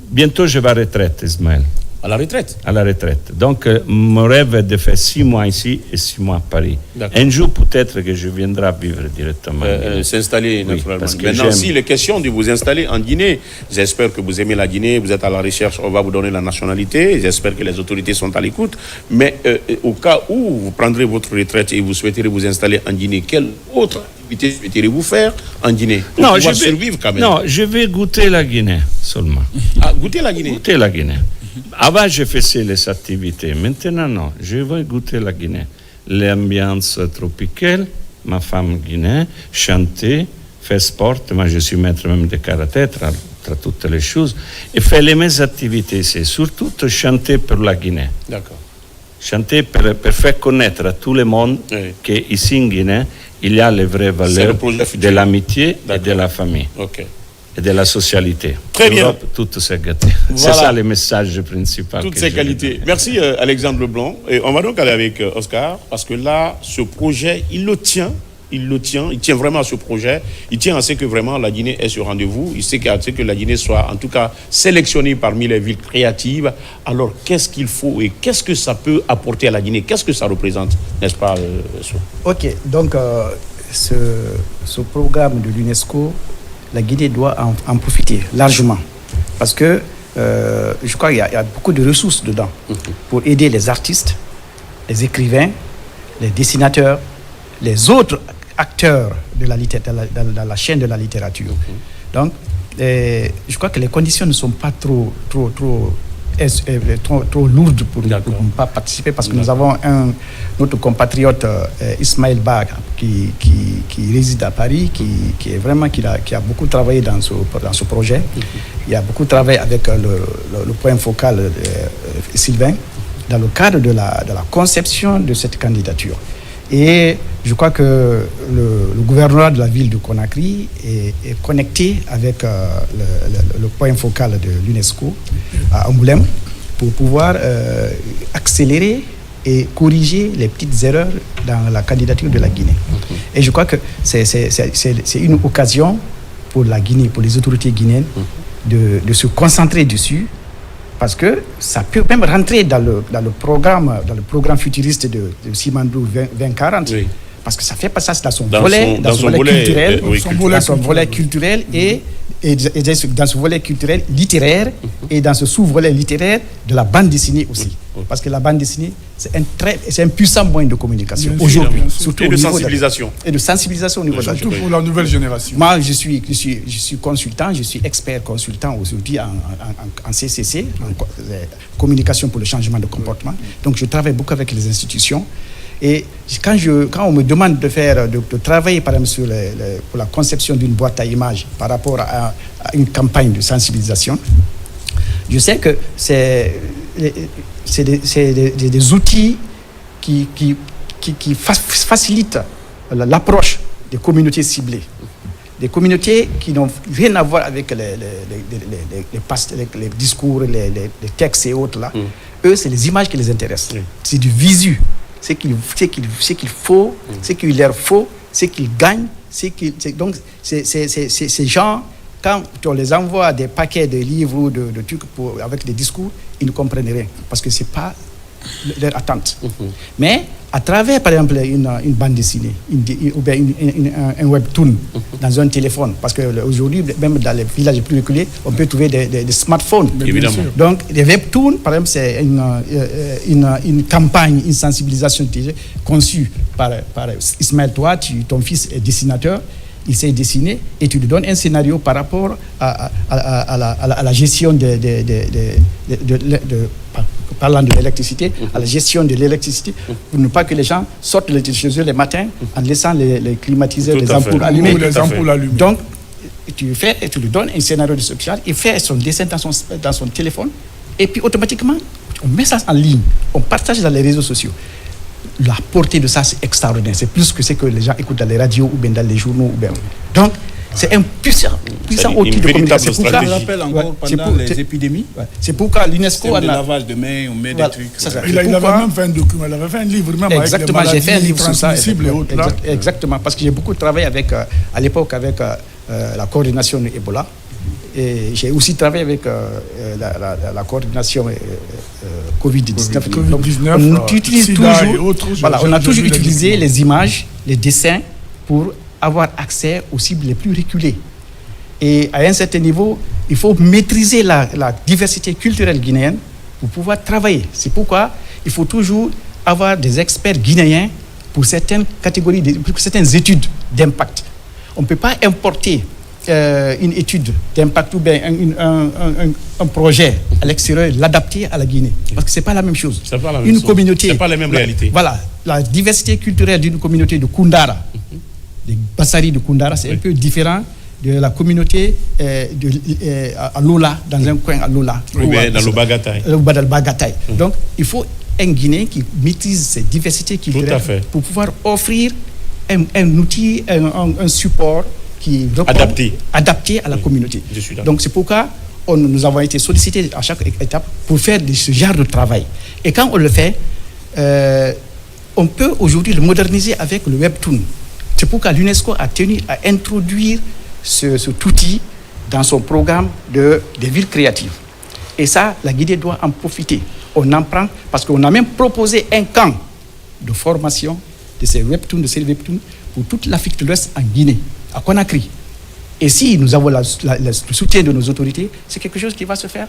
bientôt, je vais à la retraite, Ismaël. À la retraite. À la retraite. Donc, mon rêve est de faire 6 mois ici et 6 mois à Paris. D'accord. Un jour, peut-être que je viendrai vivre directement. S'installer, Oui, naturellement. parce que Maintenant, j'aime. s'il est question de vous installer en Guinée, j'espère que vous aimez la Guinée, vous êtes à la recherche, on va vous donner la nationalité, j'espère que les autorités sont à l'écoute. Mais au cas où vous prendrez votre retraite et vous souhaiterez vous installer en Guinée, quelle autre activité souhaiterez-vous faire en Guinée pour pouvoir survivre quand même? Non, je vais goûter la Guinée seulement. Ah, goûter la Guinée. Goûter la Guinée. Avant, je faisais les activités. Maintenant, non. Je vais goûter la Guinée. L'ambiance tropicale, ma femme guinéenne, chanter, faire sport. Moi, je suis maître même de karaté, tra toutes les choses. Et faire les mêmes activités ici. Surtout chanter pour la Guinée. D'accord. Chanter pour faire connaître à tout le monde qu'ici en Guinée, il y a les vraies valeurs de l'amitié et de la famille. Ok. Et de la socialité. Très bien. Europe, toutes ces qualités. Voilà. C'est ça le message principal. Toutes ces qualités. Merci Alexandre Leblanc. Et on va donc aller avec Oscar, parce que là, ce projet, il tient vraiment à ce projet. Il tient à ce que vraiment la Guinée est sur rendez-vous. Il sait à ce que la Guinée soit en tout cas sélectionnée parmi les villes créatives. Alors, qu'est-ce qu'il faut et qu'est-ce que ça peut apporter à la Guinée? Qu'est-ce que ça représente, n'est-ce pas Ok, donc ce programme de l'UNESCO, la Guinée doit en profiter largement. Parce que je crois qu'il y a beaucoup de ressources dedans pour aider les artistes, les écrivains, les dessinateurs, les autres acteurs de dans la chaîne de la littérature. Donc, je crois que les conditions ne sont pas trop lourdes pour ne pas participer, parce que nous avons notre compatriote Ismaël Ba qui réside à Paris, qui a beaucoup travaillé dans ce projet. Il a beaucoup travaillé avec le point focal Sylvain dans le cadre de la conception de cette candidature. Et je crois que le gouvernement de la ville de Conakry est connecté avec le point focal de l'UNESCO à Angoulême pour pouvoir accélérer et corriger les petites erreurs dans la candidature de la Guinée. Et je crois que c'est une occasion pour la Guinée, pour les autorités guinéennes, de se concentrer dessus, parce que ça peut même rentrer dans le programme futuriste de Simandou 2040. Oui. Parce que ça fait passer dans son volet culturel et dans ce volet culturel littéraire et dans ce sous-volet littéraire de la bande dessinée aussi. Parce que la bande dessinée, c'est un puissant moyen de communication aujourd'hui, surtout et de sensibilisation. Et de sensibilisation au niveau de la surtout pour la nouvelle génération. Moi, je suis consultant, je suis expert consultant aujourd'hui en CCC, en communication pour le changement de comportement. Donc, je travaille beaucoup avec les institutions. Et quand on me demande de travailler, par exemple, pour la conception d'une boîte à images par rapport à une campagne de sensibilisation, je sais que c'est des outils qui facilitent l'approche des communautés ciblées. Des communautés qui n'ont rien à voir avec les discours, les textes et autres là. Eux, c'est les images qui les intéressent. C'est du visu. Ce qu'il faut, ce qu'il leur faut, ce qu'ils gagnent. Donc, ces gens, quand on les envoie des paquets de livres ou de trucs avec des discours, ils ne comprennent rien, parce que ce n'est pas leur attente. Mais à travers, par exemple, une bande dessinée, ou bien un webtoon dans un téléphone, parce qu'aujourd'hui, même dans les villages les plus reculés, on peut trouver des smartphones. Évidemment. Donc, les webtoons, par exemple, c'est une campagne, une sensibilisation conçue par Ismaël. Toi, ton fils est dessinateur, il sait dessiner, et tu lui donnes un scénario par rapport à la gestion parlant de l'électricité, à la gestion de l'électricité, pour ne pas que les gens sortent de chez eux les matins en laissant les climatiseurs, les ampoules allumées. Donc, tu lui donnes un scénario de ce genre, il fait son dessin dans son téléphone, et puis automatiquement, on met ça en ligne, on partage dans les réseaux sociaux. La portée de ça, c'est extraordinaire. C'est plus que ce que les gens écoutent dans les radios ou bien dans les journaux. Donc, C'est un puissant outil de communication. C'est une Ça véritable me rappelle encore pendant les épidémies. C'est pourquoi l'UNESCO Système de lavage de mains, on met des trucs. Il avait même fait un document, il avait fait un livre même Exactement, avec les j'ai fait un maladies livre sur ça. transmissibles et autres. Là. Exactement, parce que j'ai beaucoup travaillé à l'époque avec la coordination de Ebola. Et j'ai aussi travaillé avec la coordination Covid-19. Donc, on utilise toujours, on a toujours utilisé les images, les dessins pour avoir accès aux cibles les plus reculées. Et à un certain niveau, il faut maîtriser la diversité culturelle guinéenne pour pouvoir travailler. C'est pourquoi il faut toujours avoir des experts guinéens pour certaines catégories, pour certaines études d'impact. On ne peut pas importer une étude d'impact ou bien un projet à l'extérieur, l'adapter à la Guinée. Parce que ce n'est pas la même chose. C'est pas la même Une chose. communauté. C'est pas la même réalité. Voilà. La diversité culturelle d'une communauté de Koundara, des Bassari de Koundara, c'est un peu différent de la communauté à Lola, dans un coin à Lola. Oui, bien, dans le Bagataï. Le Bagataï. Donc, il faut un Guinéen qui maîtrise cette diversité culturelle pour pouvoir offrir un outil, un support qui adapté à la communauté. Donc c'est pourquoi nous avons été sollicités à chaque étape pour faire ce genre de travail. Et quand on le fait, on peut aujourd'hui le moderniser avec le Webtoon. C'est pourquoi l'UNESCO a tenu à introduire cet outil dans son programme des villes créatives. Et ça, la Guinée doit en profiter. On en prend parce qu'on a même proposé un camp de formation de ces Webtoons, pour toute l'Afrique de l'Ouest en Guinée, à Conakry. Et si nous avons le soutien de nos autorités, c'est quelque chose qui va se faire.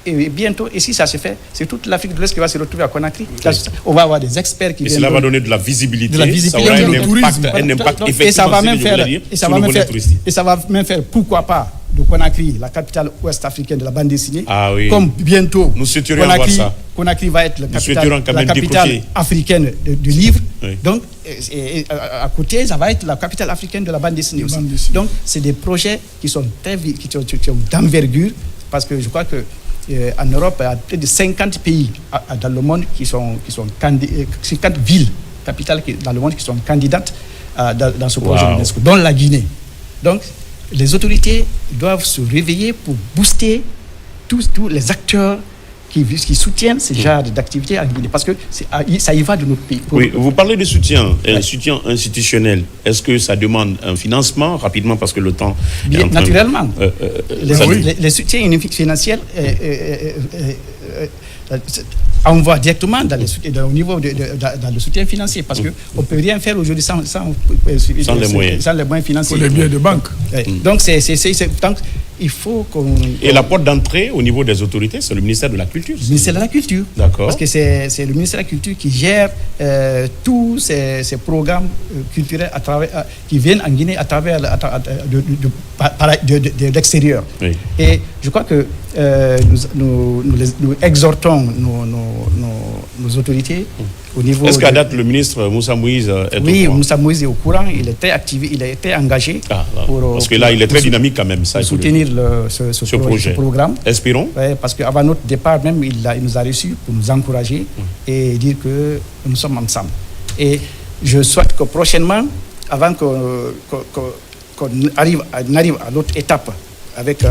Et bientôt, et si ça se fait, c'est toute l'Afrique de l'Ouest qui va se retrouver à Conakry. On va avoir des experts qui viennent. Et cela va donner de la visibilité. Ça aura un impact effectivement. Et ça va même faire, pourquoi pas, de Conakry, la capitale ouest-africaine de la bande dessinée. Ah oui. Comme bientôt, nous souhaiterions voir ça. Conakry va être la capitale africaine du livre. Oui. Donc, à côté, ça va être la capitale africaine de la bande dessinée aussi. Donc, c'est des projets qui sont d'envergure, parce que je crois que en Europe, il y a près de 50 pays dans le monde qui sont 50 villes, capitales dans le monde qui sont candidates dans ce projet UNESCO, dont la Guinée. Donc, les autorités doivent se réveiller pour booster tous les acteurs qui soutiennent ce genre d'activités en Guinée, parce que ça y va de notre pays. Oui, vous parlez de soutien, un soutien institutionnel. Est-ce que ça demande un financement rapidement, parce que le temps bien, naturellement. Les soutiens financiers on va directement au niveau dans le soutien financier, parce qu'on ne peut rien faire aujourd'hui sans les moyens financiers. Pour les biens de banque. Donc, il faut qu'on... Et la porte d'entrée au niveau des autorités, c'est le ministère de la Culture. Le ministère de la Culture. D'accord. Parce que c'est le ministère de la Culture qui gère tous ces programmes culturels qui viennent en Guinée à travers de l'extérieur. Oui. Et je crois que nous exhortons nos autorités au niveau... Est-ce qu'à date, le ministre Moussa Moïse est au courant? Oui, Moussa Moïse est au courant. Il est très activé, il a été engagé. Parce que là, il est très dynamique quand même. Ça, pour soutenir ce programme. Espérons. Ouais, parce qu'avant notre départ même, il nous a reçus pour nous encourager et dire que nous sommes ensemble. Et je souhaite que prochainement, avant qu'on arrive à l'autre étape, avec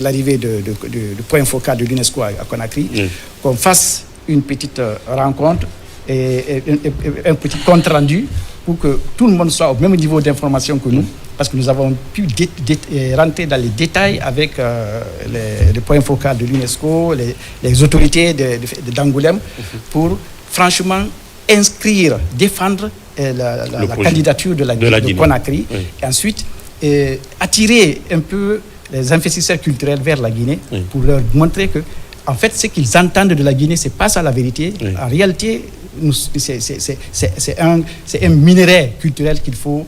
l'arrivée du point focal de l'UNESCO à Conakry, qu'on fasse une petite rencontre et un petit compte rendu pour que tout le monde soit au même niveau d'information que nous, parce que nous avons pu rentrer dans les détails avec les points focaux de l'UNESCO, les autorités d'Angoulême, pour franchement inscrire, défendre la candidature de Conakry, et ensuite attirer un peu les investisseurs culturels vers la Guinée, pour leur montrer que, en fait, ce qu'ils entendent de la Guinée, c'est pas ça la vérité. En réalité, c'est un minerai culturel qu'il faut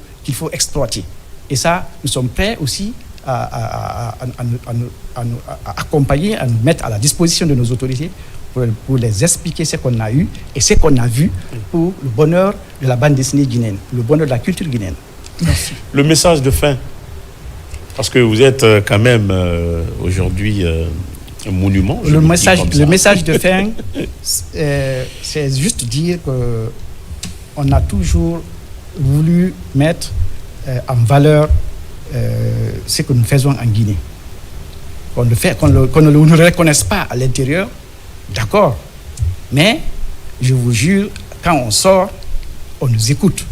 exploiter. Et ça, nous sommes prêts aussi à nous accompagner, à nous mettre à la disposition de nos autorités pour les expliquer ce qu'on a eu et ce qu'on a vu pour le bonheur de la bande dessinée guinéenne, le bonheur de la culture guinéenne. Merci. Le message de fin, parce que vous êtes quand même aujourd'hui un monument. Le message de fin, c'est juste dire qu'on a toujours voulu mettre en valeur ce que nous faisons en Guinée. Qu'on ne le reconnaisse pas à l'intérieur, d'accord. Mais, je vous jure, quand on sort, on nous écoute.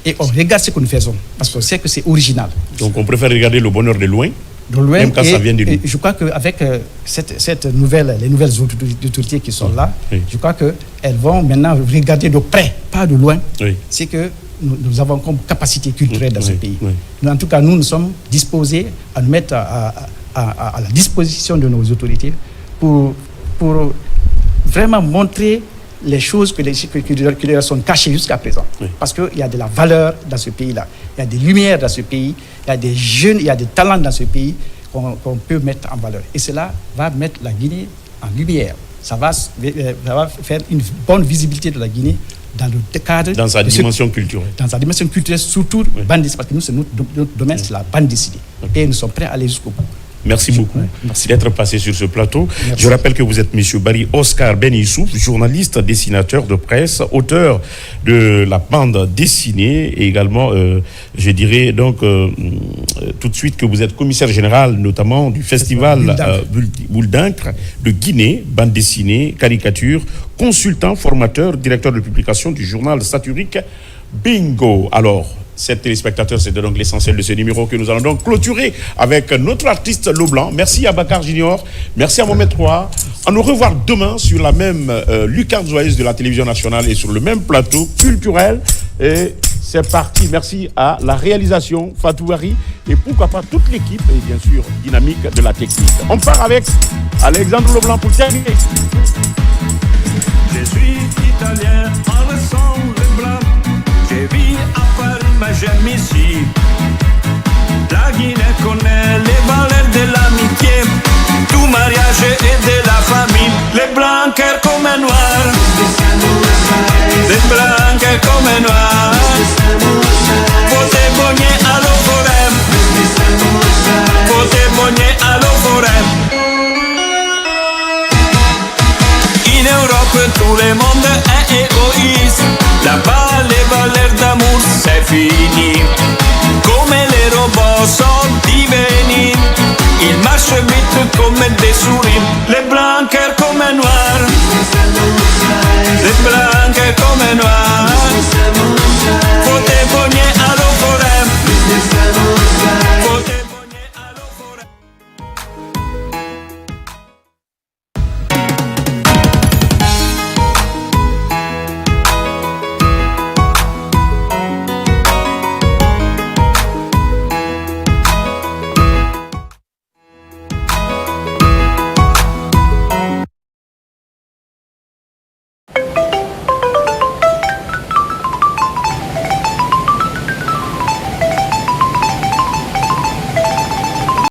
Et on regarde ce que nous faisons. Parce qu'on sait que c'est original. Donc on préfère regarder le bonheur de loin, loin, même quand ça vient de nous. Je crois qu'avec les nouvelles autorités qui sont là, je crois qu'elles vont maintenant regarder de près, pas de loin, c'est que nous avons comme capacité culturelle dans ce pays. En tout cas, nous sommes disposés à nous mettre à la disposition de nos autorités pour vraiment montrer les choses qui leur sont cachées jusqu'à présent. Parce qu'il y a de la valeur dans ce pays-là. Il y a des lumières dans ce pays. Il y a des jeunes, il y a des talents dans ce pays qu'on peut mettre en valeur. Et cela va mettre la Guinée en lumière. Ça va faire une bonne visibilité de la Guinée dans le cadre... Dans sa dimension culturelle. Dans sa dimension culturelle, surtout bande dessinée. Parce que nous, c'est notre domaine, c'est la bande dessinée. Et nous sommes prêts à aller jusqu'au bout. Merci beaucoup d'être passé sur ce plateau. Merci. Je rappelle que vous êtes M. Barry Oscar Ben Issouf, journaliste, dessinateur de presse, auteur de la bande dessinée et également, je dirais donc tout de suite que vous êtes commissaire général notamment du festival Boule d'encre de Guinée, bande dessinée, caricature, consultant, formateur, directeur de publication du journal satirique Bingo. Alors, chers téléspectateurs, c'était donc l'essentiel de ce numéro que nous allons donc clôturer avec notre artiste Leblanc. Merci à Bakar Junior, merci à Mohamed III. À nous revoir demain sur la même lucarne joyeuse de la télévision nationale et sur le même plateau culturel. Et c'est parti. Merci à la réalisation, Fatou Wari, et pourquoi pas toute l'équipe et bien sûr dynamique de la technique. On part avec Alexandre Leblanc pour terminer. Je suis italien, en ressemble blanc. Je vis à Paris, mais j'aime ici. La Guinée connaît les valeurs de l'amitié, du mariage et de la famille. Les blancs cœurs comme un noir.